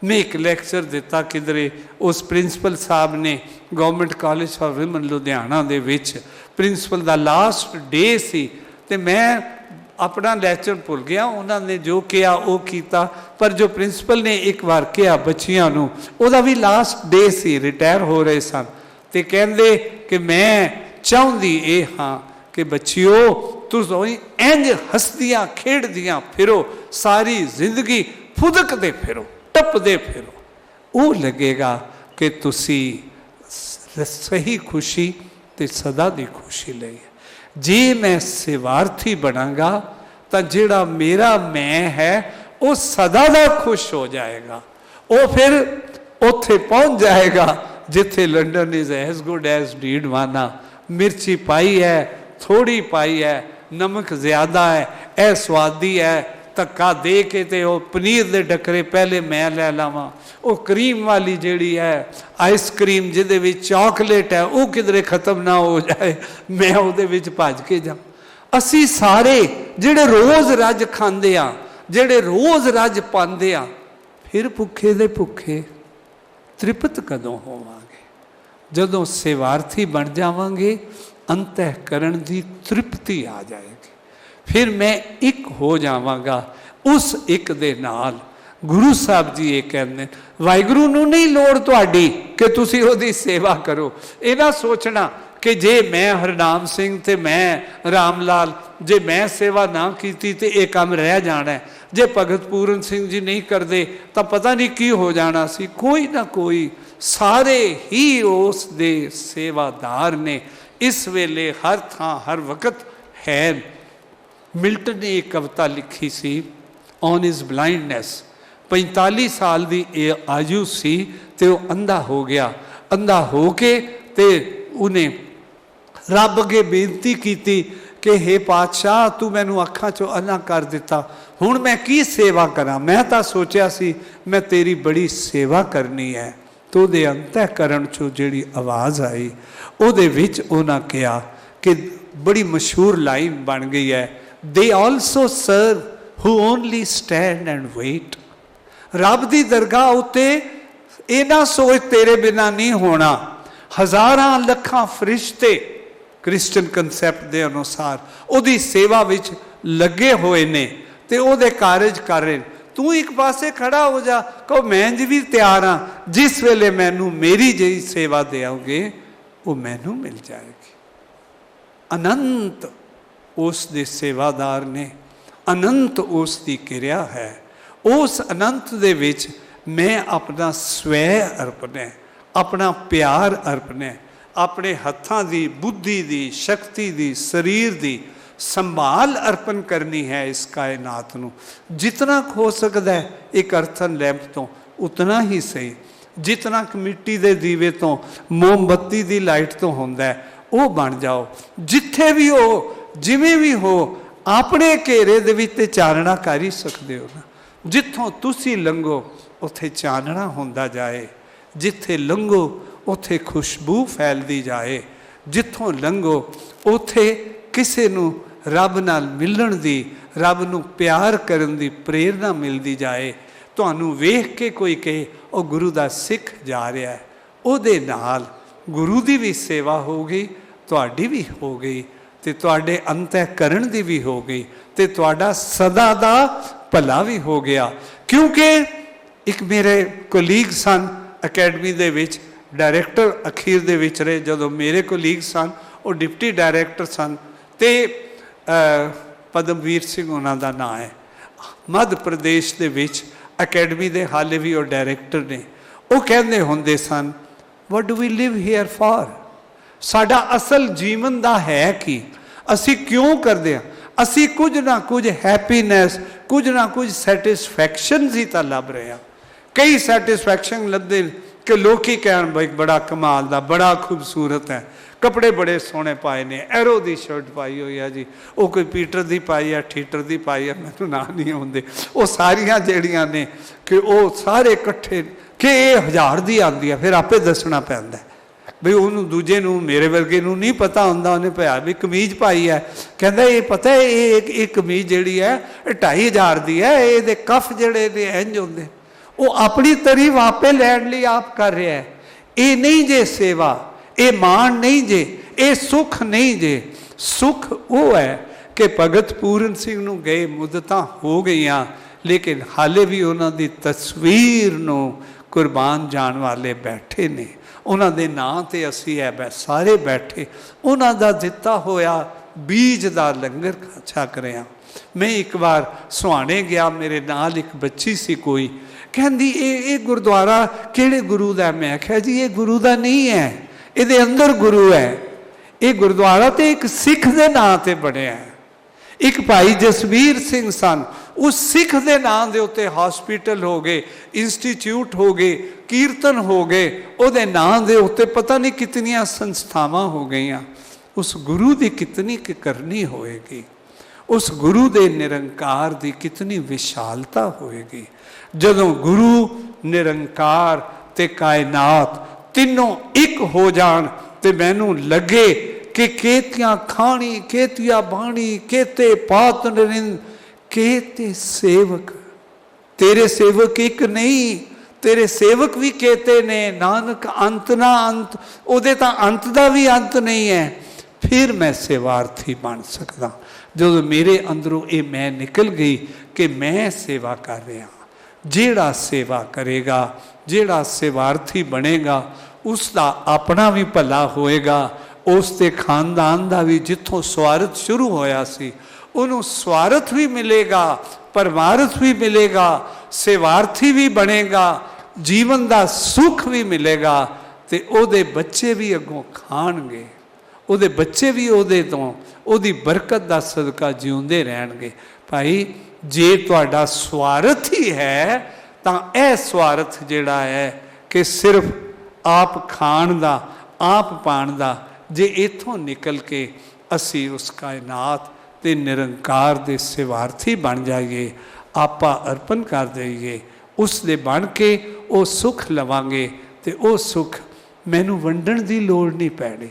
मैं एक लैक्चर दिता किधरे, उस प्रिंसीपल साहब ने government college for women Ludhiana दे विच प्रिंसीपल का लास्ट डे सी, ते मैं अपना लैक्चर भुल गया, उन्होंने जो किया वो किया, पर जो प्रिंसीपल ने एक बार किया बच्चियां नूं, उहदा भी लास्ट डे सी, रिटायर हो रहे सन, ते कहंदे कि मैं चाहुंदी ये हाँ कि बच्चियो तुसीं इंज हसदियां खेडदियां फिरो, सारी जिंदगी फुदकदे फिरो, टपदे फिरो, वो लगेगा कि तुसी सही खुशी ते सदा दी खुशी लई। जे मैं सेवार्थी बनांगा तो जिहड़ा मेरा मैं है वो सदा दा खुश हो जाएगा। वो फिर उत्थे पहुंच जाएगा जिथे London is as good as Didwana. मिर्ची पाई है, थोड़ी पाई है, नमक ज्यादा है, ए स्वादी है, धक्का दे के ते वो पनीर दे डकरे पहले मैं लै लावां, वो क्रीम वाली जिहड़ी है आइसक्रीम जिहदे विच चॉकलेट है वो किधरे खत्म ना हो जाए, मैं उहदे विच भज के जा। असी सारे जिहड़े रोज़ रज खांदे आ, जिहड़े रोज़ रज पांदे आ, फिर भुखे दे भुखे तृप्त कदों होवांगे? जदों सेवार्थी बन जावांगे अंतःकरण की तृप्ति आ जाएगी। फिर मैं एक हो जावांगा उस एक दे नाल। गुरु साहब जी ये कहते वाहिगुरू नूं नहीं लोड़ तुहाडी कि तुसीं उहदी सेवा करो। ये ना सोचना कि जे मैं हरनाम सिंह ते मैं राम लाल जे मैं सेवा ना कीती ते ये काम रह जाना है, जे भगत पूरन सिंह जी नहीं करते तो पता नहीं की हो जाना सी। कोई ना कोई सारे ही उस दे सेवादार ने इस वेले हर थां हर वक्त है। मिल्टन ने एक कविता लिखी सी ऑन हिज ब्लाइंडनेस। 45 साल की आयु सी ते वो अंधा हो गया। अंधा हो के ते उन्हें रब अगे बेनती की कि हे पातशाह तू मैनू अखां चों अंधा कर दिता, हुण मैं की सेवा करा? मैं तो सोचा सी मैं तेरी बड़ी सेवा करनी है। तो उहदे अंतःकरण चों जिहड़ी आवाज़ आई उहदे विच उन्हां कहा कि बड़ी मशहूर लाइन बन गई है, they also serve who only stand and wait. रब दी दरगाह उत्ते ये ना सोच तेरे बिना नहीं होना। हज़ारां लखां फरिश्ते क्रिश्चन कंसैप्ट के अनुसार उहदी सेवा विच लगे हुए ने ते उहदे कारज कर रहे। तू एक पासे खड़ा हो जा, कहो मैं इंज भी तैयार हाँ, जिस वेले मैनू मेरी जी सेवा देओगे वो मैनू मिल जाएगी। अनंत उस दे सेवादार ने, अनंत उस दी किरिया है। उस अनंत दे विच मैं अपना स्वै अर्पणा, अपना प्यार अर्पणा, अपने हत्थां दी, बुद्धि दी, शक्ति दी, शरीर दी संभाल अर्पण करनी है इस कायनात नूं। जितना हो सकता है एक अर्थन लैंप तो उतना ही सही, जितना मिट्टी दे दीवे तो मोमबत्ती दी लाइट तो होंदा है वो बन जाओ। जिथे भी हो जिवें भी हो अपने घेरे दे विच ते चानना कर ही सकदे हो ना। जिथों तुसी लंघो उत्थे चानना होंदा जाए, जिथे लंघो उत्थे खुशबू फैलदी जाए, जिथों लंघो उत्थे किसी नूं रब नाल मिलण दी, रब नूं प्यार करन दी प्रेरणा मिलदी जाए। तुहानूं वेख के कोई कहे ओ गुरु दा सिख जा रहा है, उहदे नाल गुरु दी भी सेवा हो गई, तुहाडी भी हो गई, ते तुहाडे अंतःकरण दी भी हो गई, ते तुहाडा सदा दा भला भी हो गया। क्योंकि एक मेरे कोलीग सन अकैडमी दे विच, डायरैक्टर अखीर दे विच रहे, जदों मेरे कोलीग सन वो डिप्टी डायरैक्टर सन, ते पद्मवीर सिंह उन्हां दा नाम है। मध्य प्रदेश दे विच अकैडमी दे हाले भी वो डायरैक्टर ने। वो कहंदे हुंदे सन What do we live here for? ਸਾਡਾ ਅਸਲ ਜੀਵਨ ਦਾ ਹੈ ਕੀ? ਅਸੀਂ ਕਿਉਂ ਕਰਦੇ ਹਾਂ? ਅਸੀਂ ਕੁਝ ਨਾ ਕੁਝ ਹੈਪੀਨੈਸ, ਕੁਝ ਨਾ ਕੁਝ ਸੈਟਿਸਫੈਕਸ਼ਨ ਹੀ ਤਾਂ ਲੱਭ ਰਹੇ ਹਾਂ। ਕਈ ਸੈਟਿਸਫੈਕਸ਼ਨ ਲੱਭਦੇ ਕਿ ਲੋਕੀ ਕਹਿਣ ਬਈ ਬੜਾ ਕਮਾਲ ਦਾ, ਬੜਾ ਖੂਬਸੂਰਤ ਹੈ, ਕੱਪੜੇ ਬੜੇ ਸੋਹਣੇ ਪਾਏ ਨੇ, ਐਰੋ ਦੀ ਸ਼ਰਟ ਪਾਈ ਹੋਈ ਆ ਜੀ, ਉਹ ਕੋਈ ਪੀਟਰ ਦੀ ਪਾਈ ਆ, ਥੀਏਟਰ ਦੀ ਪਾਈ ਆ, ਮੈਨੂੰ ਨਾਂ ਨਹੀਂ ਆਉਂਦੇ, ਉਹ ਸਾਰੀਆਂ ਜਿਹੜੀਆਂ ਨੇ ਕਿ ਉਹ ਸਾਰੇ ਇਕੱਠੇ ਕਿ ਇਹ 1000 ਦੀ ਆਉਂਦੀ ਆ। ਫਿਰ ਆਪੇ ਦੱਸਣਾ ਪੈਂਦਾ ਬਈ ਉਹਨੂੰ, ਦੂਜੇ ਨੂੰ, ਮੇਰੇ ਵਰਗੇ ਨੂੰ ਨਹੀਂ ਪਤਾ ਹੁੰਦਾ, ਉਹਨੇ ਪਿਆ ਵੀ ਕਮੀਜ਼ ਪਾਈ ਹੈ, ਕਹਿੰਦਾ ਇਹ ਪਤਾ ਇਹ ਕਮੀਜ਼ ਜਿਹੜੀ ਹੈ ਇਹ 2500 ਦੀ ਹੈ, ਇਹਦੇ ਕਫ ਜਿਹੜੇ ਨੇ ਇੰਝ ਹੁੰਦੇ। ਉਹ ਆਪਣੀ ਤਾਰੀਫ ਆਪੇ ਲੈਣ ਲਈ ਆਪ ਕਰ ਰਿਹਾ ਹੈ। ਇਹ ਨਹੀਂ ਜੇ ਸੇਵਾ, ਇਹ ਮਾਣ ਨਹੀਂ ਜੇ, ਇਹ ਸੁੱਖ ਨਹੀਂ ਜੇ। ਸੁੱਖ ਉਹ ਹੈ ਕਿ ਭਗਤ ਪੂਰਨ ਸਿੰਘ ਨੂੰ ਗਏ ਮੁੱਦਤਾਂ ਹੋ ਗਈਆਂ, ਲੇਕਿਨ ਹਾਲੇ ਵੀ ਉਹਨਾਂ ਦੀ ਤਸਵੀਰ ਨੂੰ ਕੁਰਬਾਨ ਜਾਣ ਵਾਲੇ ਬੈਠੇ ਨੇ। ਉਹਨਾਂ ਦੇ ਨਾਂ 'ਤੇ ਅਸੀਂ ਸਾਰੇ ਬੈਠੇ ਉਹਨਾਂ ਦਾ ਦਿੱਤਾ ਹੋਇਆ ਬੀਜ ਦਾ ਲੰਗਰ ਛਕ ਰਹੇ ਹਾਂ। ਮੈਂ ਇੱਕ ਵਾਰ ਸੁਹਾਣੇ ਗਿਆ, ਮੇਰੇ ਨਾਲ ਇੱਕ ਬੱਚੀ ਸੀ ਕੋਈ, ਕਹਿੰਦੀ ਇਹ ਗੁਰਦੁਆਰਾ ਕਿਹੜੇ ਗੁਰੂ ਦਾ? ਮੈਂ ਕਿਹਾ ਜੀ ਇਹ ਗੁਰੂ ਦਾ ਨਹੀਂ ਹੈ, ਇਹਦੇ ਅੰਦਰ ਗੁਰੂ ਹੈ। ਇਹ ਗੁਰਦੁਆਰਾ ਤੇ ਇੱਕ ਸਿੱਖ ਦੇ ਨਾਂ 'ਤੇ ਬਣਿਆ। ਇੱਕ ਭਾਈ ਜਸਵੀਰ ਸਿੰਘ ਸਨ, ਉਸ ਸਿੱਖ ਦੇ ਨਾਂ ਦੇ ਉੱਤੇ ਹਸਪੀਟਲ ਹੋ ਗਏ, ਇੰਸਟੀਚਿਊਟ ਹੋ ਗਏ, ਕੀਰਤਨ ਹੋ ਗਏ, ਉਹਦੇ ਨਾਂ ਦੇ ਉੱਤੇ ਪਤਾ ਨਹੀਂ ਕਿਤਨੀਆਂ ਸੰਸਥਾਵਾਂ ਹੋ ਗਈਆਂ। ਉਸ ਗੁਰੂ ਦੀ ਕਿਤਨੀ ਕਰਨੀ ਹੋਏਗੀ, ਉਸ ਗੁਰੂ ਦੇ ਨਿਰੰਕਾਰ ਦੀ ਕਿਤਨੀ ਵਿਸ਼ਾਲਤਾ ਹੋਏਗੀ। ਜਦੋਂ ਗੁਰੂ, ਨਿਰੰਕਾਰ ਤੇ ਕਾਇਨਾਤ ਤਿੰਨੋਂ ਇੱਕ ਹੋ ਜਾਣ ਤੇ ਮੈਨੂੰ ਲੱਗੇ ਕਿ ਕੇਤੀਆਂ ਖਾਣੀ, ਕੇਤੀਆ ਬਾਣੀ, ਕੇਤੇ ਪਾਤ ਨਰਿੰਦ, ਕੇਤੇ ਸੇਵਕ। ਤੇਰੇ ਸੇਵਕ ਇੱਕ ਨਹੀਂ, ਤੇਰੇ ਸੇਵਕ ਵੀ ਕੇਤੇ ਨੇ। ਨਾਨਕ ਅੰਤ ਨਾ ਅੰਤ, ਉਹਦੇ ਤਾਂ ਅੰਤ ਦਾ ਵੀ ਅੰਤ ਨਹੀਂ ਹੈ। ਫਿਰ ਮੈਂ ਸੇਵਾਰਥੀ ਬਣ ਸਕਦਾ ਜਦੋਂ ਮੇਰੇ ਅੰਦਰੋਂ ਇਹ ਮੈਂ ਨਿਕਲ ਗਈ ਕਿ ਮੈਂ ਸੇਵਾ ਕਰ ਰਿਹਾ। ਜਿਹੜਾ ਸੇਵਾ ਕਰੇਗਾ, ਜਿਹੜਾ ਸੇਵਾਰਥੀ ਬਣੇਗਾ, ਉਸ ਦਾ ਆਪਣਾ ਵੀ ਭਲਾ ਹੋਏਗਾ, ਉਸ ਦੇ ਖਾਨਦਾਨ ਦਾ ਵੀ। ਜਿੱਥੋਂ ਸਵਾਰਥ ਸ਼ੁਰੂ ਹੋਇਆ ਸੀ ਉਹਨੂੰ ਸਵਾਰਥ ਵੀ ਮਿਲੇਗਾ, ਪਰਮਾਰਥ ਵੀ ਮਿਲੇਗਾ, ਸੇਵਾਰਥੀ ਵੀ ਬਣੇਗਾ, ਜੀਵਨ ਦਾ ਸੁੱਖ ਵੀ ਮਿਲੇਗਾ ਤੇ ਉਹਦੇ ਬੱਚੇ ਵੀ ਅੱਗੋਂ ਖਾਣਗੇ, ਉਹਦੇ ਬੱਚੇ ਵੀ ਉਹਦੇ ਤੋਂ, ਉਹਦੀ ਬਰਕਤ ਦਾ ਸਦਕਾ ਜਿਉਂਦੇ ਰਹਿਣਗੇ। ਭਾਈ ਜੇ ਤੁਹਾਡਾ ਸਵਾਰਥ ਹੀ ਹੈ ਤਾਂ ਇਹ ਸਵਾਰਥ ਜਿਹੜਾ ਹੈ ਕਿ ਸਿਰਫ ਆਪ ਖਾਣ ਦਾ, ਆਪ ਪਾਣ ਦਾ, ਜੇ ਇੱਥੋਂ ਨਿਕਲ ਕੇ ਅਸੀਂ ਉਸ ਕਾਇਨਾਤ ਤੇ ਨਿਰੰਕਾਰ ਦੇ ਸੇਵਾਰਥੀ ਬਣ ਜਾਈਏ, ਆਪਾ ਅਰਪਣ ਕਰ ਦੇਈਏ, ਉਸ ਦੇ ਬਣ ਕੇ ਉਹ ਸੁੱਖ ਲਵਾਂਗੇ ਤੇ ਉਹ ਸੁੱਖ ਮੈਨੂੰ ਵੰਡਣ ਦੀ ਲੋੜ ਨਹੀਂ ਪੈਣੀ।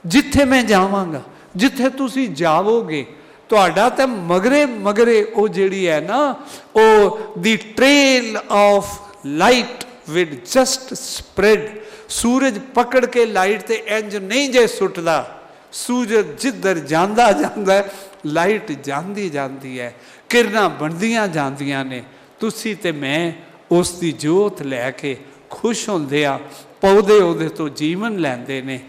ਜਿੱਥੇ ਮੈਂ ਜਾਵਾਂਗਾ, ਜਿੱਥੇ ਤੁਸੀਂ ਜਾਵੋਗੇ, ਤੁਹਾਡਾ ਤਾਂ ਮਗਰੇ ਮਗਰੇ ਉਹ ਜਿਹੜੀ ਹੈ ਨਾ, ਉਹ ਦੀ trail of light with just spread. ਸੂਰਜ ਪਕੜ ਕੇ ਲਾਈਟ ਤੇ ਇੰਜ ਨਹੀਂ ਜੇ ਸੁੱਟਦਾ, ਸੂਰਜ ਜਿੱਧਰ ਜਾਂਦਾ ਜਾਂਦਾ ਲਾਈਟ ਜਾਂਦੀ ਜਾਂਦੀ ਹੈ, ਕਿਰਨਾਂ ਬਣਦੀਆਂ ਜਾਂਦੀਆਂ ਨੇ। ਤੁਸੀਂ ਤੇ ਮੈਂ ਉਸ ਦੀ ਜੋਤ ਲੈ ਕੇ ਖੁਸ਼ ਹੁੰਦੇ ਆ, ਪੌਦੇ ਉਹਦੇ ਤੋਂ ਜੀਵਨ ਲੈਂਦੇ ਨੇ।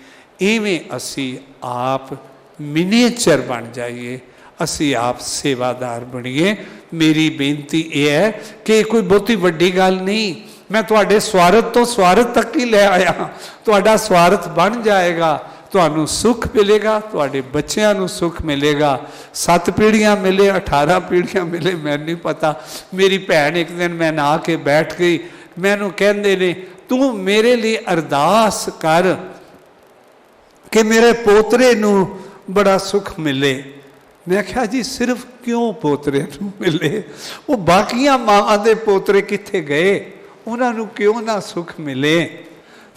ਇਵੇਂ ਅਸੀਂ ਆਪ ਮਿਨੀਏਚਰ ਬਣ ਜਾਈਏ, ਅਸੀਂ ਆਪ ਸੇਵਾਦਾਰ ਬਣੀਏ। ਮੇਰੀ ਬੇਨਤੀ ਇਹ ਹੈ ਕਿ ਕੋਈ ਬਹੁਤੀ ਵੱਡੀ ਗੱਲ ਨਹੀਂ, ਮੈਂ ਤੁਹਾਡੇ ਸਵਾਰਥ ਤੋਂ ਸਵਾਰਥ ਤੱਕ ਹੀ ਲੈ ਆਇਆ। ਤੁਹਾਡਾ ਸਵਾਰਥ ਬਣ ਜਾਏਗਾ, ਤੁਹਾਨੂੰ ਸੁੱਖ ਮਿਲੇਗਾ, ਤੁਹਾਡੇ ਬੱਚਿਆਂ ਨੂੰ ਸੁੱਖ ਮਿਲੇਗਾ। 7 ਪੀੜ੍ਹੀਆਂ ਮਿਲੇ, 18 ਪੀੜ੍ਹੀਆਂ ਮਿਲੇ, ਮੈਨੂੰ ਨਹੀਂ ਪਤਾ। ਮੇਰੀ ਭੈਣ ਇੱਕ ਦਿਨ ਮੈਂ ਨਹਾ ਕੇ ਬੈਠ ਗਈ, ਮੈਨੂੰ ਕਹਿੰਦੇ ਨੇ ਤੂੰ ਮੇਰੇ ਲਈ ਅਰਦਾਸ ਕਰ ਕਿ ਮੇਰੇ ਪੋਤਰੇ ਨੂੰ ਬੜਾ ਸੁੱਖ ਮਿਲੇ। ਮੈਂ ਕਿਹਾ ਜੀ ਸਿਰਫ ਕਿਉਂ ਪੋਤਰੇ ਨੂੰ ਮਿਲੇ? ਉਹ ਬਾਕੀਆਂ ਮਾਵਾਂ ਦੇ ਪੋਤਰੇ ਕਿੱਥੇ ਗਏ? ਉਹਨਾਂ ਨੂੰ ਕਿਉਂ ਨਾ ਸੁੱਖ ਮਿਲੇ?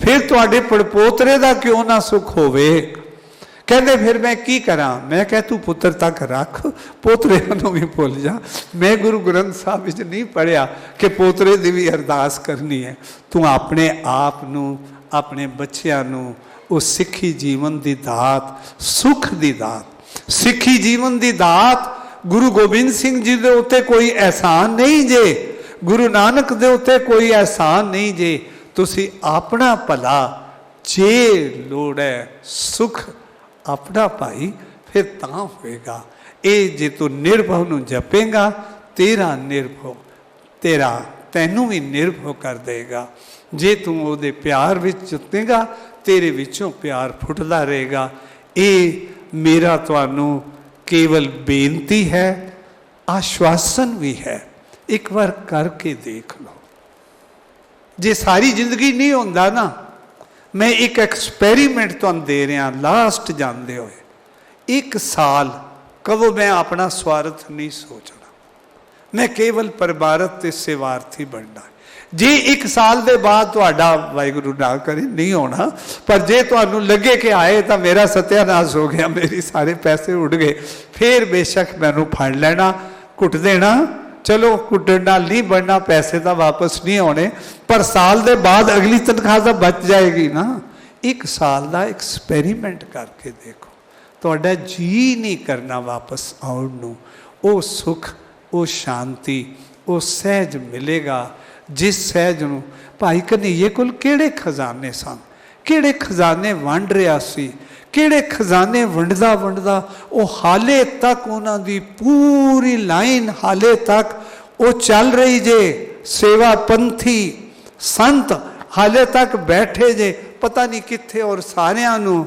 ਫਿਰ ਤੁਹਾਡੇ ਪੜਪੋਤਰੇ ਦਾ ਕਿਉਂ ਨਾ ਸੁੱਖ ਹੋਵੇ? ਕਹਿੰਦੇ ਫਿਰ ਮੈਂ ਕੀ ਕਰਾਂ? ਮੈਂ ਕਿਹਾ ਤੂੰ ਪੁੱਤਰ ਤੱਕ ਰੱਖ, ਪੋਤਰਿਆਂ ਨੂੰ ਵੀ ਭੁੱਲ ਜਾ। ਮੈਂ ਗੁਰੂ ਗ੍ਰੰਥ ਸਾਹਿਬ ਵਿੱਚ ਨਹੀਂ ਪੜ੍ਹਿਆ ਕਿ ਪੋਤਰੇ ਦੀ ਵੀ ਅਰਦਾਸ ਕਰਨੀ ਹੈ। ਤੂੰ ਆਪਣੇ ਆਪ ਨੂੰ, ਆਪਣੇ ਬੱਚਿਆਂ ਨੂੰ ਉਹ ਸਿੱਖੀ ਜੀਵਨ ਦੀ ਦਾਤ, ਸੁੱਖ ਦੀ ਦਾਤ, ਸਿੱਖੀ ਜੀਵਨ ਦੀ ਦਾਤ। ਗੁਰੂ ਗੋਬਿੰਦ ਸਿੰਘ ਜੀ ਦੇ ਉੱਤੇ ਕੋਈ ਅਹਿਸਾਨ ਨਹੀਂ ਜੇ, ਗੁਰੂ ਨਾਨਕ ਦੇ ਉੱਤੇ ਕੋਈ ਅਹਿਸਾਨ ਨਹੀਂ ਜੇ। ਤੁਸੀਂ ਆਪਣਾ ਭਲਾ, ਜੇ ਲੋੜ ਹੈ ਸੁੱਖ ਆਪਣਾ ਭਾਈ, ਫਿਰ ਤਾਂ ਹੋਏਗਾ। ਇਹ ਜੇ ਤੂੰ ਨਿਰਭਉ ਨੂੰ ਜਪੇਗਾ, ਤੇਰਾ ਨਿਰਭਉ, ਤੇਰਾ ਤੈਨੂੰ ਵੀ ਨਿਰਭਉ ਕਰ ਦੇਗਾ। ਜੇ ਤੂੰ ਉਹਦੇ ਪਿਆਰ ਵਿੱਚ ਜੁੱਤੇਗਾ ਤੇਰੇ ਵਿੱਚੋਂ ਪਿਆਰ ਫੁੱਟਦਾ ਰਹੇਗਾ। ਇਹ ਮੇਰਾ ਤੁਹਾਨੂੰ ਕੇਵਲ ਬੇਨਤੀ ਹੈ, ਆਸ਼ਵਾਸਨ ਵੀ ਹੈ। ਇੱਕ ਵਾਰ ਕਰਕੇ ਦੇਖ ਲਓ। ਜੇ ਸਾਰੀ ਜ਼ਿੰਦਗੀ ਨਹੀਂ ਹੁੰਦਾ ਨਾ, ਮੈਂ ਇੱਕ ਐਕਸਪੈਰੀਮੈਂਟ ਤੁਹਾਨੂੰ ਦੇ ਰਿਹਾ ਲਾਸਟ ਜਾਂਦੇ ਹੋਏ। 1 ਸਾਲ ਕਹੋ ਮੈਂ ਆਪਣਾ ਸਵਾਰਥ ਨਹੀਂ ਸੋਚਣਾ, ਮੈਂ ਕੇਵਲ ਪਰਿਵਾਰਕ ਤੇ ਸੇਵਾਰਥੀ ਬਣਨਾ। ਜੇ 1 ਸਾਲ ਦੇ ਬਾਅਦ ਤੁਹਾਡਾ ਵਾਹਿਗੁਰੂ ਨਾ ਕਰੇ ਨਹੀਂ ਹੋਣਾ, ਪਰ ਜੇ ਤੁਹਾਨੂੰ ਲੱਗੇ ਕਿ ਆਏ ਤਾਂ ਮੇਰਾ ਸਤਿਆਨਾਸ਼ ਹੋ ਗਿਆ, ਮੇਰੇ ਸਾਰੇ ਪੈਸੇ ਉੱਡ ਗਏ, ਫਿਰ ਬੇਸ਼ੱਕ ਮੈਨੂੰ ਫੜ ਲੈਣਾ, ਕੁੱਟ ਦੇਣਾ। ਚਲੋ ਕੁੱਟਣ ਨਾਲ ਨਹੀਂ ਬਣਨਾ, ਪੈਸੇ ਤਾਂ ਵਾਪਸ ਨਹੀਂ ਆਉਣੇ, ਪਰ ਸਾਲ ਦੇ ਬਾਅਦ ਅਗਲੀ ਤਨਖਾਹ ਤਾਂ ਬਚ ਜਾਏਗੀ ਨਾ। 1 ਸਾਲ ਦਾ ਐਕਸਪੈਰੀਮੈਂਟ ਕਰਕੇ ਦੇਖੋ, ਤੁਹਾਡਾ ਜੀ ਨਹੀਂ ਕਰਨਾ ਵਾਪਸ ਆਉਣ ਨੂੰ। ਉਹ ਸੁੱਖ, ਉਹ ਸ਼ਾਂਤੀ, ਉਹ ਸਹਿਜ ਮਿਲੇਗਾ ਜਿਸ ਸਹਿਜ ਨੂੰ ਭਾਈ ਕਨ੍ਹਈਏ ਕੋਲ ਕਿਹੜੇ ਖਜ਼ਾਨੇ ਸਨ, ਕਿਹੜੇ ਖਜ਼ਾਨੇ ਵੰਡ ਰਿਹਾ ਸੀ, ਕਿਹੜੇ ਖਜ਼ਾਨੇ ਵੰਡਦਾ ਵੰਡਦਾ ਉਹ ਹਾਲੇ ਤੱਕ ਉਹਨਾਂ ਦੀ ਪੂਰੀ ਲਾਈਨ ਹਾਲੇ ਤੱਕ ਉਹ ਚੱਲ ਰਹੀ ਜੇ। ਸੇਵਾ ਪੰਥੀ ਸੰਤ ਹਾਲੇ ਤੱਕ ਬੈਠੇ ਜੇ ਪਤਾ ਨਹੀਂ ਕਿੱਥੇ, ਔਰ ਸਾਰਿਆਂ ਨੂੰ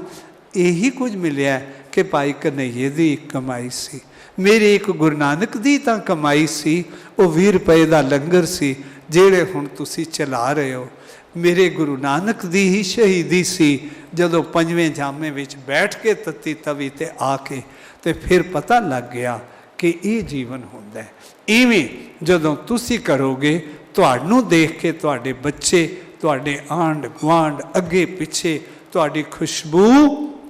ਇਹੀ ਕੁਝ ਮਿਲਿਆ ਕਿ ਭਾਈ ਕਨ੍ਹਈਏ ਦੀ ਕਮਾਈ ਸੀ, ਮੇਰੀ ਇੱਕ ਗੁਰੂ ਨਾਨਕ ਦੀ ਤਾਂ ਕਮਾਈ ਸੀ, ਉਹ 20 ਰੁਪਏ ਦਾ ਲੰਗਰ ਸੀ ਜਿਹੜੇ ਹੁਣ ਤੁਸੀਂ ਚਲਾ ਰਹੇ ਹੋ। ਮੇਰੇ ਗੁਰੂ ਨਾਨਕ ਦੀ ਹੀ ਸ਼ਹੀਦੀ ਸੀ, ਜਦੋਂ 5ਵੇਂ ਜਾਮੇ ਵਿੱਚ ਬੈਠ ਕੇ ਤੱਤੀ ਤਵੀ ਤੇ ਆ ਕੇ ਤੇ ਫਿਰ ਪਤਾ ਲੱਗ ਗਿਆ ਕਿ ਇਹ ਜੀਵਨ ਹੁੰਦਾ ਹੈ। ਇਵੇਂ ਜਦੋਂ ਤੁਸੀਂ ਕਰੋਗੇ, ਤੁਹਾਨੂੰ ਦੇਖ ਕੇ ਤੁਹਾਡੇ ਬੱਚੇ, ਤੁਹਾਡੇ ਆਂਢ ਗੁਆਂਢ, ਅੱਗੇ ਪਿੱਛੇ ਤੁਹਾਡੀ ਖੁਸ਼ਬੂ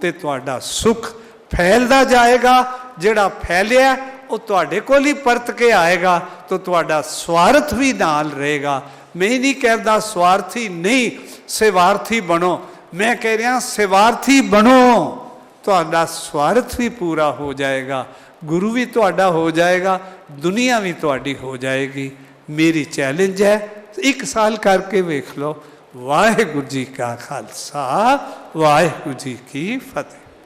ਤੇ ਤੁਹਾਡਾ ਸੁੱਖ ਫੈਲਦਾ ਜਾਏਗਾ। ਜਿਹੜਾ ਫੈਲਿਆ ਉਹ ਤੁਹਾਡੇ ਕੋਲ ਹੀ ਪਰਤ ਕੇ ਆਏਗਾ, ਤਾਂ ਤੁਹਾਡਾ ਸਵਾਰਥ ਵੀ ਨਾਲ ਰਹੇਗਾ। ਮੈਂ ਨਹੀਂ ਕਹਿੰਦਾ ਸਵਾਰਥੀ ਨਹੀਂ, ਸੇਵਾਰਥੀ ਬਣੋ। ਮੈਂ ਕਹਿ ਰਿਹਾ ਸੇਵਾਰਥੀ ਬਣੋ, ਤੁਹਾਡਾ ਸਵਾਰਥ ਵੀ ਪੂਰਾ ਹੋ ਜਾਏਗਾ, ਗੁਰੂ ਵੀ ਤੁਹਾਡਾ ਹੋ ਜਾਏਗਾ, ਦੁਨੀਆ ਵੀ ਤੁਹਾਡੀ ਹੋ ਜਾਏਗੀ। ਮੇਰੀ ਚੈਲੰਜ ਹੈ, 1 ਸਾਲ ਕਰਕੇ ਵੇਖ ਲਓ। ਵਾਹਿਗੁਰੂ ਜੀ ਕਾ ਖਾਲਸਾ, ਵਾਹਿਗੁਰੂ ਜੀ ਕੀ ਫਤਿਹ।